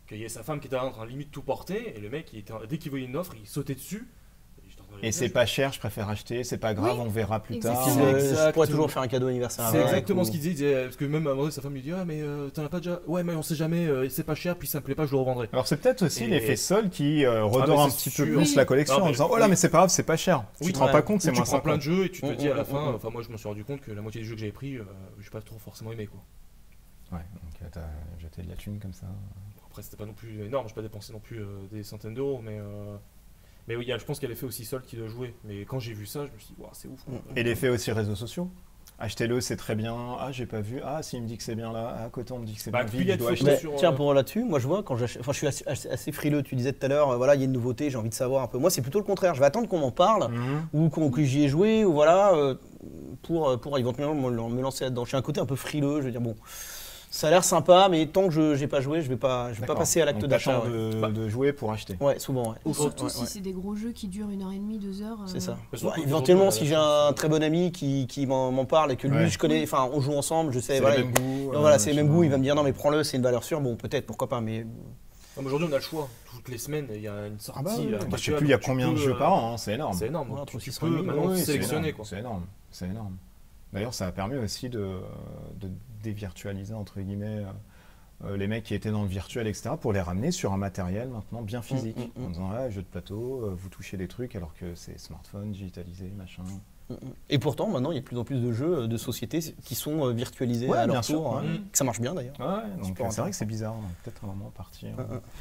qu'il y avait sa femme qui était en train de limite tout porter, et le mec, dès qu'il voyait une offre, il sautait dessus. Et c'est pas cher, je préfère acheter, c'est pas grave, on verra plus tard. Je pourrais toujours faire un cadeau anniversaire. C'est exactement ce qu'il disait, parce que même à un moment sa femme lui dit ah mais t'en as pas déjà? Ouais mais on sait jamais, c'est pas cher, puis ça me plaît pas, je le revendrai. Alors c'est peut-être aussi l'effet sol qui redore un petit peu plus la collection en disant oh là mais c'est pas grave, c'est pas cher. Tu te rends pas compte, c'est moins sympa. Tu prends plein de jeux et tu te dis à la fin, enfin moi je me suis rendu compte que la moitié des jeux que j'avais pris, j'ai pas trop forcément aimé quoi. Ouais, donc t'as jeté de la thune comme ça. après c'était pas non plus énorme, j'ai pas dépensé non plus des centaines d'euros, mais oui, je pense qu'il y a l'effet aussi seul qui doit jouer. Mais quand j'ai vu ça, je me suis dit, wow, c'est ouf. Et l'effet aussi réseaux sociaux. Achetez-le, c'est très bien. Ah, j'ai pas vu. Ah, s'il me dit que c'est bien là. À côté, on me dit que c'est bien. Plus il y a de photos sur. Tiens, pour là-dessus, moi je vois quand j'achète. Enfin, je suis assez frileux. Tu disais tout à l'heure, voilà, il y a une nouveauté, j'ai envie de savoir un peu. Moi, c'est plutôt le contraire. Je vais attendre qu'on m'en parle ou que j'y ai joué ou voilà pour éventuellement me lancer là-dedans. J'ai un côté un peu frileux. Je veux dire, bon. Ça a l'air sympa, mais tant que je n'ai pas joué, je vais pas passer à l'acte d'achat. De jouer pour acheter. Ouais, souvent. Ouais. Surtout si c'est des gros jeux qui durent 1h30, 2 heures. C'est ça. Éventuellement, si j'ai un très bon ami qui m'en parle et que lui, je connais, enfin, on joue ensemble, je sais, c'est voilà, le même goût. Voilà, c'est le même goût. Il va me dire non, mais prends-le, c'est une valeur sûre. Bon, peut-être, pourquoi pas, mais. Aujourd'hui, on a le choix. Toutes les semaines, il y a une sortie. Je sais plus, il y a combien de jeux par an. C'est énorme. C'est énorme. Tu peux maintenant sélectionner. C'est énorme. D'ailleurs, ça a permis aussi de dévirtualiser entre guillemets. Les mecs qui étaient dans le virtuel, etc., pour les ramener sur un matériel maintenant bien physique. En disant, jeu de plateau, vous touchez des trucs alors que c'est smartphone, digitalisé, machin. Et pourtant, maintenant, il y a de plus en plus de jeux de sociétés qui sont virtualisés à leur tour. Ça marche bien d'ailleurs. Donc c'est vrai que c'est bizarre. Peut-être un moment partir.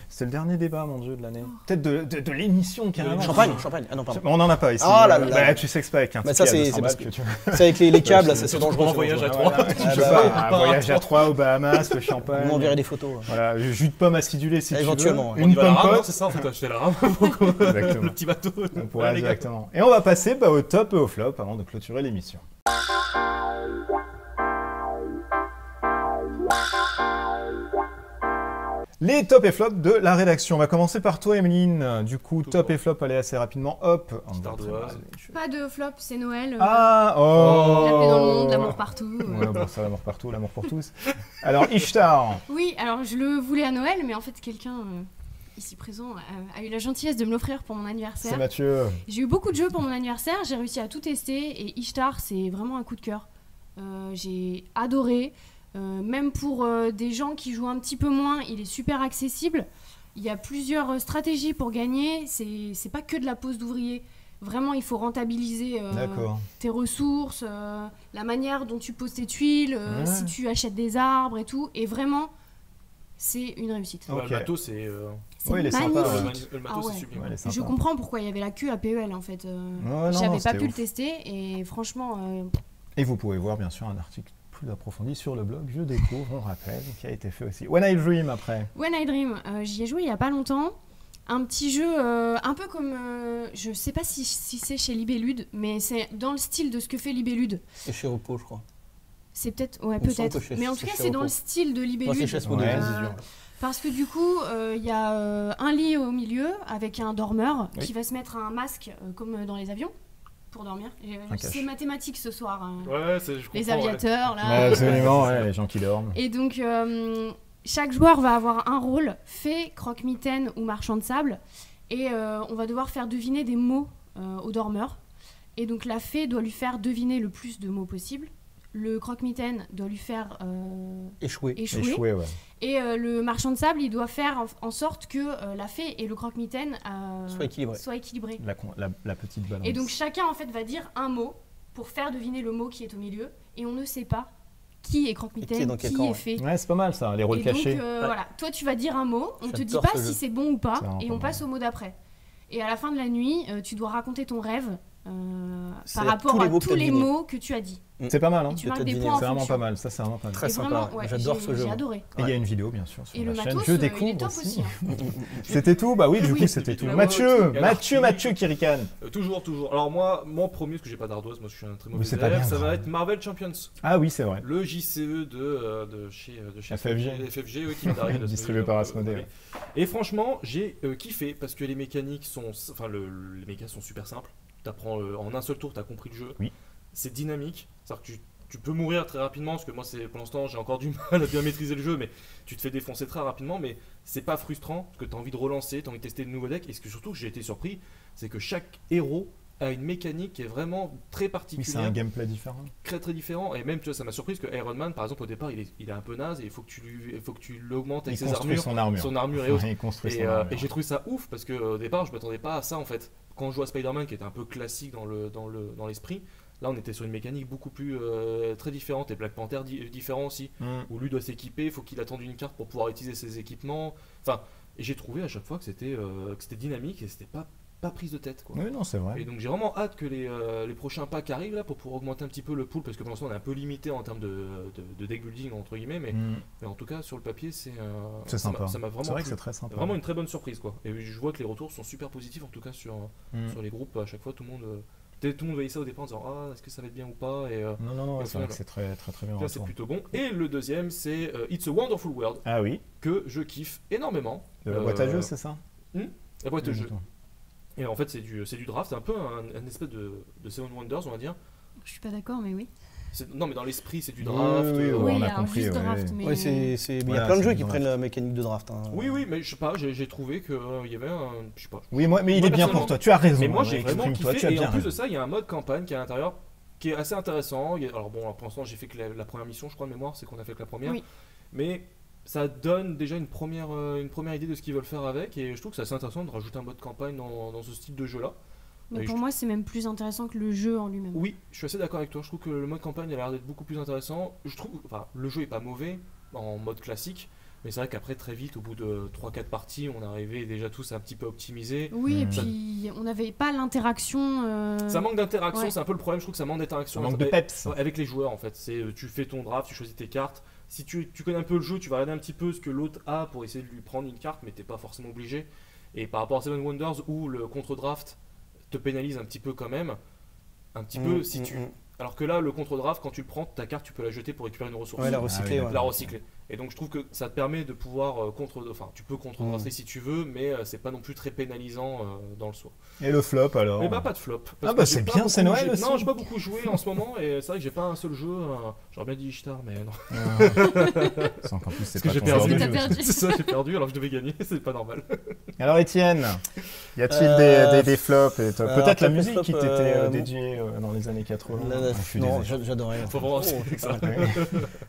C'était le dernier débat, mon Dieu, de l'année. Peut-être de l'émission carrément. Champagne. Ah non, pardon. On n'en a pas ici. Ah là là. Tu sais que c'est pas avec un ça, c'est parce que c'est avec les câbles, c'est dangereux. Un voyage à 3. Un voyage à 3 aux Bahamas, le champagne. Vous m'enverrez des photos. Voilà, jus de pomme acidulé si éventuellement. tu veux. Une pomme pote. C'est ça, en fait, acheter la rame. Le petit bateau. On pourrait exactement. Et on va passer au top et au flop avant de clôturer l'émission. Les top et flop de la rédaction. On va commencer par toi, Emeline. Du coup, top et flop, allez assez rapidement. Hop. Pas de flop, c'est Noël. La paix dans le monde, l'amour partout. Ça, l'amour partout, l'amour pour tous. Alors, Ishtar. Oui, alors je le voulais à Noël, mais en fait, quelqu'un ici présent a eu la gentillesse de me l'offrir pour mon anniversaire. C'est Mathieu. J'ai eu beaucoup de jeux pour mon anniversaire, j'ai réussi à tout tester et Ishtar, c'est vraiment un coup de cœur. J'ai adoré. Même pour des gens qui jouent un petit peu moins, il est super accessible. Il y a plusieurs stratégies pour gagner. C'est pas que de la pose d'ouvrier. Vraiment, il faut rentabiliser tes ressources, la manière dont tu poses tes tuiles, si tu achètes des arbres et tout. Et vraiment, c'est une réussite. Le matos, c'est magnifique. Le matos, c'est sublime. Je comprends pourquoi il y avait la queue à PEL en fait. J'avais pas pu le tester et franchement. Et vous pouvez voir bien sûr un article plus approfondi sur le blog Je Découvre, on rappelle, qui a été fait aussi. When I Dream après. When I Dream, j'y ai joué il y a pas longtemps. Un petit jeu un peu comme, je sais pas si c'est chez Libellude, mais c'est dans le style de ce que fait Libellude. C'est chez Repos, je crois. C'est peut-être, peut-être. Mais en tout cas, c'est dans le style de Libellude. Parce que du coup, il y a un lit au milieu avec un dormeur qui va se mettre un masque comme dans les avions. Pour dormir. C'est mathématique ce soir. Les aviateurs, là. Absolument, les gens qui dorment. Et donc, chaque joueur va avoir un rôle, fée, croque-mitaine ou marchand de sable. Et on va devoir faire deviner des mots au dormeur. Et donc, la fée doit lui faire deviner le plus de mots possible. Le croque-mitaine doit lui faire échouer. Et le marchand de sable, il doit faire en sorte que la fée et le croque-mitaine soient équilibrés. La petite balance. Et donc chacun en fait va dire un mot pour faire deviner le mot qui est au milieu. Et on ne sait pas qui est croque-mitaine, qui est fée. Ouais, c'est pas mal ça, les rôles cachés. Donc voilà, toi tu vas dire un mot, on te dit pas si c'est bon ou pas, et on passe au mot d'après. Et à la fin de la nuit, tu dois raconter ton rêve par rapport à tous les mots que tu as dit. C'est pas mal, hein. Tu marques des points en c'est vraiment fonction. pas mal, ça c'est vraiment pas mal. Très sympa, j'adore ce jeu. J'ai adoré. Et il y a une vidéo bien sûr sur et la le chaîne matos, Je il Découvre est top aussi. C'était tout. Bah oui, du coup c'était tout. Mathieu qui ricane. Toujours. Alors moi, mon premier, parce que j'ai pas d'ardoise, moi je suis un très mauvais élève, ça va être Marvel Champions. Ah oui, c'est vrai. Le JCE de chez FFG qui va arriver distribué par Asmodée. Et franchement, j'ai kiffé parce que les mécaniques sont les mécaniques sont super simples. T'apprends en un seul tour, t'as compris le jeu. Oui. C'est dynamique, c'est-à-dire que tu peux mourir très rapidement, parce que moi pour l'instant j'ai encore du mal à bien maîtriser le jeu, mais tu te fais défoncer très rapidement, mais c'est pas frustrant, parce que t'as envie de relancer, t'as envie de tester de nouveaux decks, et ce que surtout j'ai été surpris, c'est que chaque héros a une mécanique qui est vraiment très particulière. Oui, c'est un gameplay différent. Très très différent, et même tu vois, ça m'a surpris, parce que Iron Man par exemple au départ il est un peu naze, et il faut que tu l'augmentes avec ses armures, son armure et autres. Et j'ai trouvé ça ouf, parce que au départ je m'attendais pas à ça en fait. Quand on joue à Spider-Man qui était un peu classique dans l'esprit, Là, on était sur une mécanique beaucoup plus très différente, et Black Panther différent aussi, où lui doit s'équiper, il faut qu'il attende une carte pour pouvoir utiliser ses équipements. Enfin, et j'ai trouvé à chaque fois que c'était dynamique et c'était pas prise de tête, quoi. Oui, non, c'est vrai. Et donc j'ai vraiment hâte que les prochains packs arrivent là pour pouvoir augmenter un petit peu le pool, parce que pour l'instant on est un peu limité en termes de deck building entre guillemets, mais en tout cas sur le papier c'est sympa. Ça m'a vraiment c'est vrai que c'est très sympa. Vraiment une très bonne surprise, quoi. Et je vois que les retours sont super positifs, en tout cas sur les groupes. À chaque fois tout le monde voyait ça au départ en disant ah, est-ce que ça va être bien ou pas, et non, c'est vrai que c'est très bien. Là c'est plutôt bon. Et le deuxième c'est It's a Wonderful World. Ah oui. Que je kiffe énormément. De la boîte à jeu, c'est ça? La boîte à jeu. Et en fait, c'est du draft, c'est un peu un espèce de Seven Wonders, on va dire. Je suis pas d'accord, mais oui. Non, mais dans l'esprit, c'est du draft. Oui, on a compris. Juste draft, mais... il y a plein de jeux qui prennent la mécanique de draft. Hein. Oui, mais je sais pas, j'ai trouvé qu'il y avait un. Je sais pas. Oui, mais il est bien pour toi, tu as raison. Mais moi, j'ai vraiment kiffé. Et en plus de ça, il y a un mode campagne qui est à l'intérieur qui est assez intéressant. Alors bon, pour l'instant, j'ai fait que la première mission, je crois, de mémoire, c'est qu'on a fait que la première. Oui. Mais ça donne déjà une première idée de ce qu'ils veulent faire avec, et je trouve que c'est assez intéressant de rajouter un mode campagne dans ce style de jeu-là. Mais pour moi, c'est même plus intéressant que le jeu en lui-même. Oui, je suis assez d'accord avec toi. Je trouve que le mode campagne a l'air d'être beaucoup plus intéressant. Le jeu est pas mauvais en mode classique, mais c'est vrai qu'après, très vite, au bout de 3-4 parties, on arrivait déjà tous un petit peu optimisés. Oui, et puis on n'avait pas l'interaction. Ça manque d'interaction, c'est un peu le problème. Je trouve que ça manque d'interaction. Ça manque de peps. Avec les joueurs, en fait. Tu fais ton draft, tu choisis tes cartes. Si tu connais un peu le jeu, tu vas regarder un petit peu ce que l'autre a pour essayer de lui prendre une carte, mais t'es pas forcément obligé. Et par rapport à Seven Wonders, où le contre-draft te pénalise un petit peu quand même, alors que là, le contre-draft, quand tu le prends, ta carte, tu peux la jeter pour récupérer une ressource. Ouais, la recycler. La recycler. Et donc je trouve que ça te permet de pouvoir tu peux contre-drafter si tu veux, mais c'est pas non plus très pénalisant dans le soi. Et le flop alors? Mais pas de flop. C'est bien, c'est Noël aussi. Non, j'ai pas beaucoup joué en ce moment, et c'est vrai que j'ai pas un seul jeu. J'aurais bien dit Ishtar, mais non. C'est encore plus, c'est Parce pas que j'ai ton perdu. jeu. C'est ça, j'ai perdu alors que je devais gagner, c'est pas normal. Alors Étienne, y a-t-il des flops et peut-être la musique flop, qui t'était dédiée dans les années 80? Non, j'adorais. Faut vraiment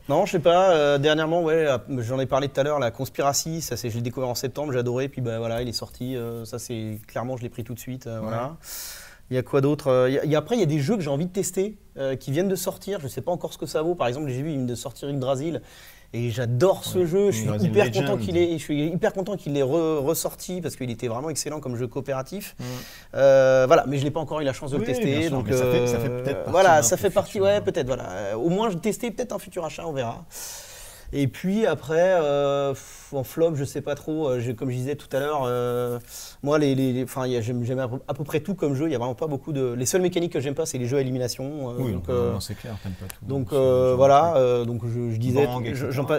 Non, je sais pas. Dernièrement, j'en ai parlé tout à l'heure. La Conspiracy, je l'ai découvert en septembre, j'ai adoré. Puis voilà, il est sorti. Ça, c'est clairement, je l'ai pris tout de suite. Voilà. Il y a quoi d'autre? Après, il y a des jeux que j'ai envie de tester qui viennent de sortir. Je sais pas encore ce que ça vaut. Par exemple, j'ai vu, il vient de sortir Yggdrasil. Et j'adore ce jeu, je suis hyper content qu'il ait ressorti parce qu'il était vraiment excellent comme jeu coopératif. Voilà, mais je n'ai pas encore eu la chance de le tester. Sûr, donc ça fait peut-être partie. Voilà, ça fait partie, peut-être. Voilà. Au moins, je tester peut-être un futur achat, on verra. Et puis après, en flop, je sais pas trop. Comme je disais tout à l'heure, moi, j'aime à peu près tout comme jeu. Il y a vraiment pas beaucoup de. Les seules mécaniques que j'aime pas, c'est les jeux à élimination. C'est clair, t'aimes pas tout. Donc voilà. Donc je disais,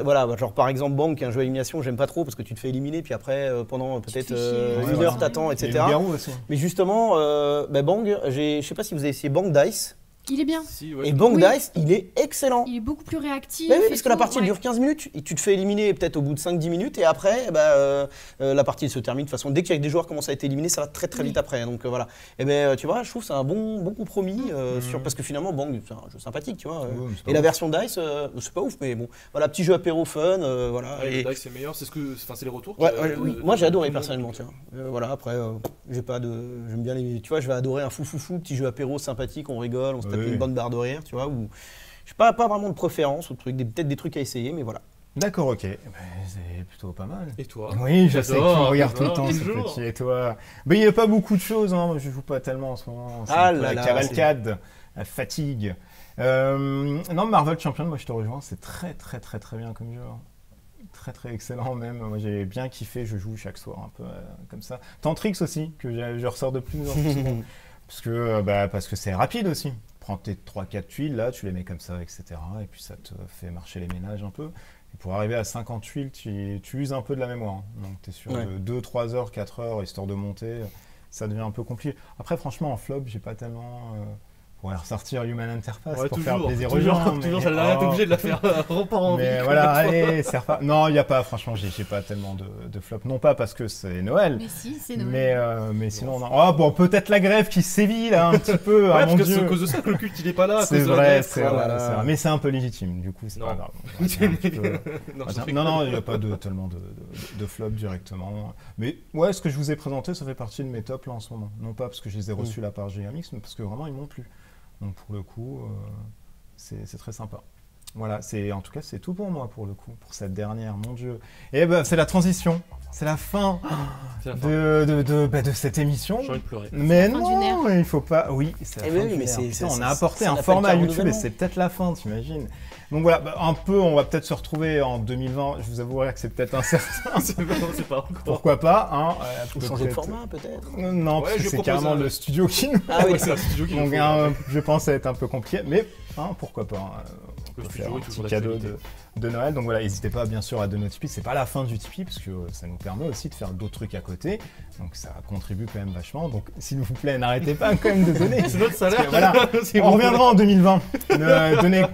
voilà, genre par exemple Bang, qui est un jeu à élimination, j'aime pas trop parce que tu te fais éliminer, puis après pendant peut-être une heure t'attends, etc. Mais justement, Bang, je sais pas si vous avez essayé Bang Dice. Il est bien. Et Bang Dice, il est excellent. Il est beaucoup plus réactif. Oui, parce que la partie elle dure 15 minutes, et tu te fais éliminer peut-être au bout de 5-10 minutes, et après, la partie se termine. De toute façon, dès qu'il y a des joueurs qui commencent à être éliminés, ça va très très vite après. Donc voilà. Et tu vois, je trouve que c'est un bon compromis, parce que finalement, Bang, c'est un jeu sympathique, tu vois. Et la version Dice, c'est pas ouf, mais bon. Voilà, petit jeu apéro fun, voilà. Et Dice, c'est meilleur, c'est les retours. Moi, j'ai adoré personnellement, tiens. Voilà, après, j'aime bien les. Tu vois, je vais adorer un fou, petit jeu apéro sympathique, on rigole, on se tape une bonne barre de rire, tu vois, ou je n'ai pas vraiment de préférence, ou peut-être des trucs à essayer, mais voilà. D'accord, ok. C'est plutôt pas mal. Et toi? Oui, je sais que tu me regardes tout le temps, ce petit. Et toi? Mais il n'y a pas beaucoup de choses, hein. Je joue pas tellement en ce moment. La cavalcade, la fatigue. Non, Marvel Champion, moi je te rejoins, c'est très très très très bien comme jeu. Très très excellent même. Moi j'ai bien kiffé, je joue chaque soir un peu comme ça. Tantrix aussi, que je ressors de plus en plus souvent. Parce que c'est rapide aussi. Prends tes 3-4 tuiles, là, tu les mets comme ça, etc. Et puis ça te fait marcher les ménages un peu. Et pour arriver à 50 tuiles, tu uses un peu de la mémoire. Hein. Donc tu es sur 2-3 heures, 4 heures, histoire de monter. Ça devient un peu compliqué. Après, franchement, en flop, j'ai pas tellement... pourrait ressortir Human Interface pour faire plaisir aux gens. Toujours, ça n'a rien été obligé de la faire repart en vie. Mais voilà, allez, non, il n'y a pas, franchement, j'ai pas tellement de flop. Non pas parce que c'est Noël. Mais si, c'est Noël. Mais sinon, non. Oh, bon, peut-être la grève qui sévit là un petit peu. Ouais, parce que c'est à cause de ça que le culte il est pas là. C'est vrai, c'est vrai. Mais c'est un peu légitime, du coup, c'est pas grave. Non, il n'y a pas tellement de flop directement. Mais ouais, ce que je vous ai présenté, ça fait partie de mes tops là en ce moment. Non pas parce que je les ai reçus là par GMX, mais parce que vraiment, ils m'ont plu. Donc pour le coup, c'est très sympa. Voilà, en tout cas, c'est tout pour moi pour le coup, pour cette dernière, mon Dieu. Et bah, c'est la transition, c'est la fin de cette émission. J'ai envie de pleurer. Mais non, il faut pas. Oui, c'est la fin d'une ère. Putain, on a apporté un format YouTube et c'est peut-être la fin, t'imagines. Donc voilà, un peu, on va peut-être se retrouver en 2020. Je vous avouerai que c'est peut-être incertain. C'est pas encore. Pourquoi pas, hein. Faut changer de format peut-être. Non, parce que c'est carrément le studio qui nous. Ah oui, c'est le studio qui nous. Donc je pense que ça va être un peu compliqué, mais pourquoi pas. Le Faire studio un est toujours petit cadeau d'actualité. de Noël. Donc voilà, n'hésitez pas bien sûr à donner au Tipeee. C'est pas la fin du Tipeee parce que ça nous permet aussi de faire d'autres trucs à côté. Donc ça contribue quand même vachement. Donc s'il vous plaît, n'arrêtez pas quand même de donner. C'est notre salaire. Voilà, on reviendra en 2020.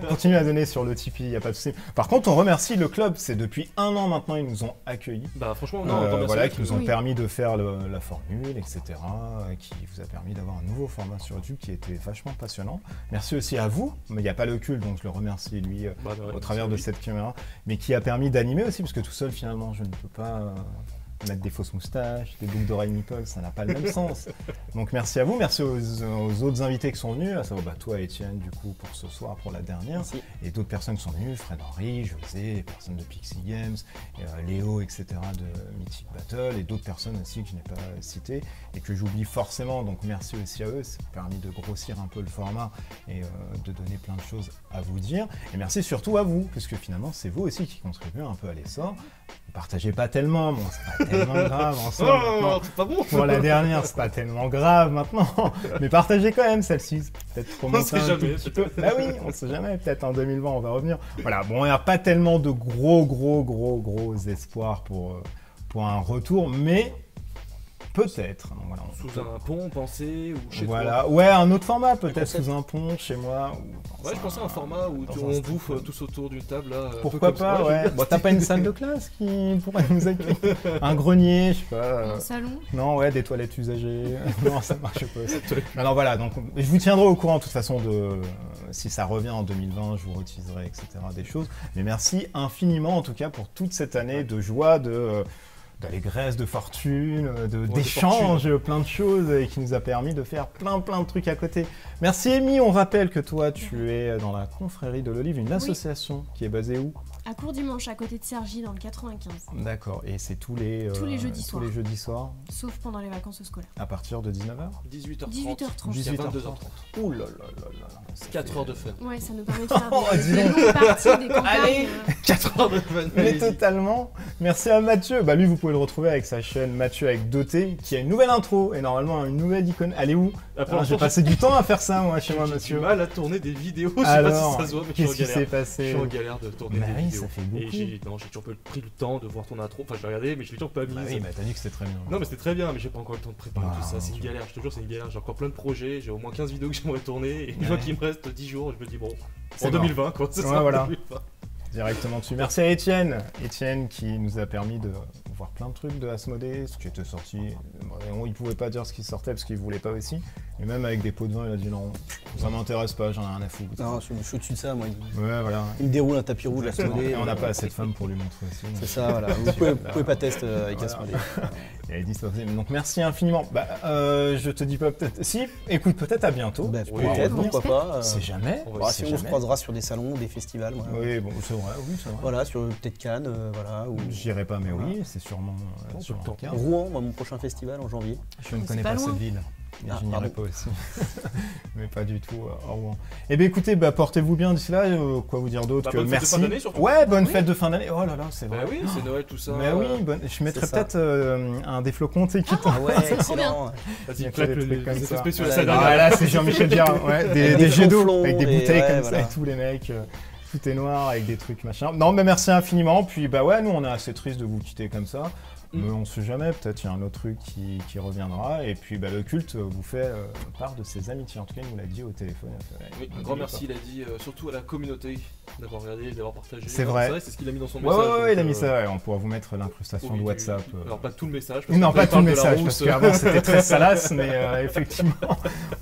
Continuez à donner sur le Tipeee, il n'y a pas de souci. Par contre, on remercie le club. C'est depuis 1 an maintenant, ils nous ont accueillis. Bah franchement, voilà, qui nous ont permis de faire la formule, etc. Qui vous a permis d'avoir un nouveau format sur YouTube qui était vachement passionnant. Merci aussi à vous. Mais il n'y a pas le cul, donc je le remercie lui au travers de cette caméra, mais qui a permis d'animer aussi, parce que tout seul finalement je ne peux pas mettre des fausses moustaches, des boucles d'oreilles Meeple, ça n'a pas le même sens. Donc merci à vous, merci aux autres invités qui sont venus, à savoir toi Étienne du coup pour ce soir, pour la dernière, merci. Et d'autres personnes qui sont venues, Fred Henry, José, les personnes de Pixie Games, Léo, etc. de Mythic Battle, et d'autres personnes aussi que je n'ai pas citées et que j'oublie forcément, donc merci aussi à eux, ça a permis de grossir un peu le format et de donner plein de choses à vous dire. Et merci surtout à vous, parce que finalement c'est vous aussi qui contribuez un peu à l'essor. Partagez pas tellement, bon c'est pas tellement grave en soi. Oh, c'est pas bon. Pour la dernière, c'est pas tellement grave maintenant, mais partagez quand même celle-ci, peut-être remonter un tout petit peu. Bah oui, on sait jamais, peut-être en 2020 on va revenir. Voilà, bon, il n'y a pas tellement de gros espoirs pour un retour, mais peut-être. Voilà, sous un pont, pensez, ou chez toi. Ouais, un autre format, peut-être sous un pont, chez moi. Ouais, je pensais à un format où on bouffe tous autour d'une table. Là, pourquoi pas, ouais. Bon, t'as pas une salle de classe qui pourrait nous accueillir? Un grenier, je sais pas. Un salon? Non, ouais, des toilettes usagées. Non, ça marche pas. Alors voilà, donc je vous tiendrai au courant de toute façon de si ça revient en 2020, je vous reteaserai, etc. des choses. Mais merci infiniment en tout cas pour toute cette année de joie, d'allégresse, de fortune, d'échanges, plein de choses et qui nous a permis de faire plein de trucs à côté. Merci Amy, on rappelle que toi tu es dans la confrérie de l'Olive, une association qui est basée où? À Courdimanche, à côté de Cergy, dans le 95. D'accord, et c'est tous les jeudis soirs. Sauf pendant les vacances scolaires. À partir de 19h 18h30. 18h30. Ouh là là là là. 4 heures de fun. Ouais, ça nous permet de faire des longues parties, des campagnes. Allez, 4 heures de fun. Mais totalement. Merci à Mathieu. Bah lui, vous pouvez le retrouver avec sa chaîne Mathieu avec Doté, qui a une nouvelle intro et normalement une nouvelle icône. Elle est où? J'ai passé du temps à faire ça, moi, chez moi, Mathieu. J'ai du mal à tourner des vidéos. Je sais Alors, pas si ça se voit, mais qu'est-ce qui s'est passé? Je suis en galère de tourner des vidéos. Ça fait beaucoup. Et j'ai toujours pas pris le temps de voir ton intro. Enfin, je l'ai regardé, mais je l'ai toujours pas mis. Bah oui, mais t'as dit que c'était très bien. Non, mais c'était très bien, mais j'ai pas encore le temps de préparer tout ça. C'est une galère, je te jure, c'est une galère. J'ai encore plein de projets, j'ai au moins 15 vidéos que j'aimerais tourner. Et une fois qu'il me reste 10 jours, je me dis, bon, en 2020, quoi. C'est ça, voilà. 2020. Directement dessus. Merci à Étienne. Étienne qui nous a permis de voir plein de trucs de Asmodée, ce qui était sorti. Il pouvait pas dire ce qui sortait parce qu'il voulait pas aussi. Et même avec des pots de vin, il a dit non, ça m'intéresse pas, j'en ai rien à foutre. Non, je suis au-dessus de ça, moi. Ouais, voilà. Il me déroule un tapis rouge Asmodée. Et on n'a pas assez de femmes pour lui montrer aussi. C'est ça, voilà. Vous pouvez pas tester avec Asmodée. Et elle dit ça aussi. Donc merci infiniment. Je te dis pas peut-être. Si, écoute, peut-être à bientôt. Bah, peut-être, pourquoi pas. C'est jamais. On se croisera sur des salons, des festivals. Oui, bon, c'est vrai, oui, c'est vrai. Voilà, sur peut-être Cannes, voilà. J'irai pas, mais oui, c'est sûrement sur le temps. Rouen, mon prochain festival en janvier. Je ne connais pas cette ville. Je n'irai pas aussi. Mais pas du tout à Rouen. Eh bien écoutez, portez-vous bien d'ici là. Quoi vous dire d'autre que bonne merci. Fête de fin d'année, surtout. Ouais, bonne fête de fin d'année. Oh là là, c'est vrai. Bah oui, c'est Noël tout ça. Mais oui, je mettrais peut-être un des flocons, tu sais, qui Ah ouais, excellent. Vas-y, claque les effets spéciaux. Là, c'est Jean-Michel Jarre. Ouais, des jets d'eau avec des bouteilles comme ça et tous les mecs. Tout est noir avec des trucs machin. Non, mais merci infiniment. Puis ouais, nous on est assez triste de vous quitter comme ça. Mais on sait jamais, peut-être il y a un autre truc qui reviendra. Et puis le culte vous fait part de ses amitiés. En tout cas, il nous l'a dit au téléphone. Oui, un grand merci, il a dit surtout à la communauté d'avoir regardé, d'avoir partagé. C'est vrai, c'est ce qu'il a mis dans son message. Ouais, il a mis ça. On pourra vous mettre l'incrustation de WhatsApp. Alors pas tout le message. Non, pas tout le message, parce qu'avant c'était très salace, mais effectivement,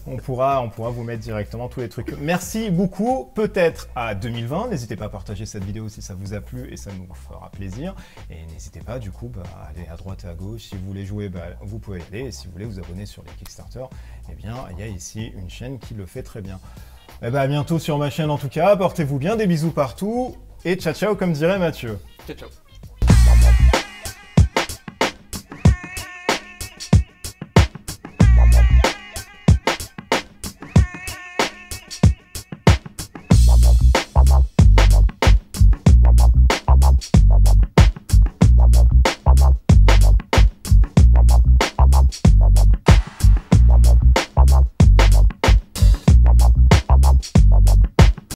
on pourra vous mettre directement tous les trucs. Merci beaucoup, peut-être à 2020. N'hésitez pas à partager cette vidéo si ça vous a plu et ça nous fera plaisir. Et n'hésitez pas du coup à aller à droite et à gauche. Si vous voulez jouer, vous pouvez y aller. Et si vous voulez vous abonner sur les Kickstarter, eh bien, il y a ici une chaîne qui le fait très bien. Et bah à bientôt sur ma chaîne en tout cas, portez-vous bien, des bisous partout, et ciao ciao comme dirait Mathieu. Ciao ciao.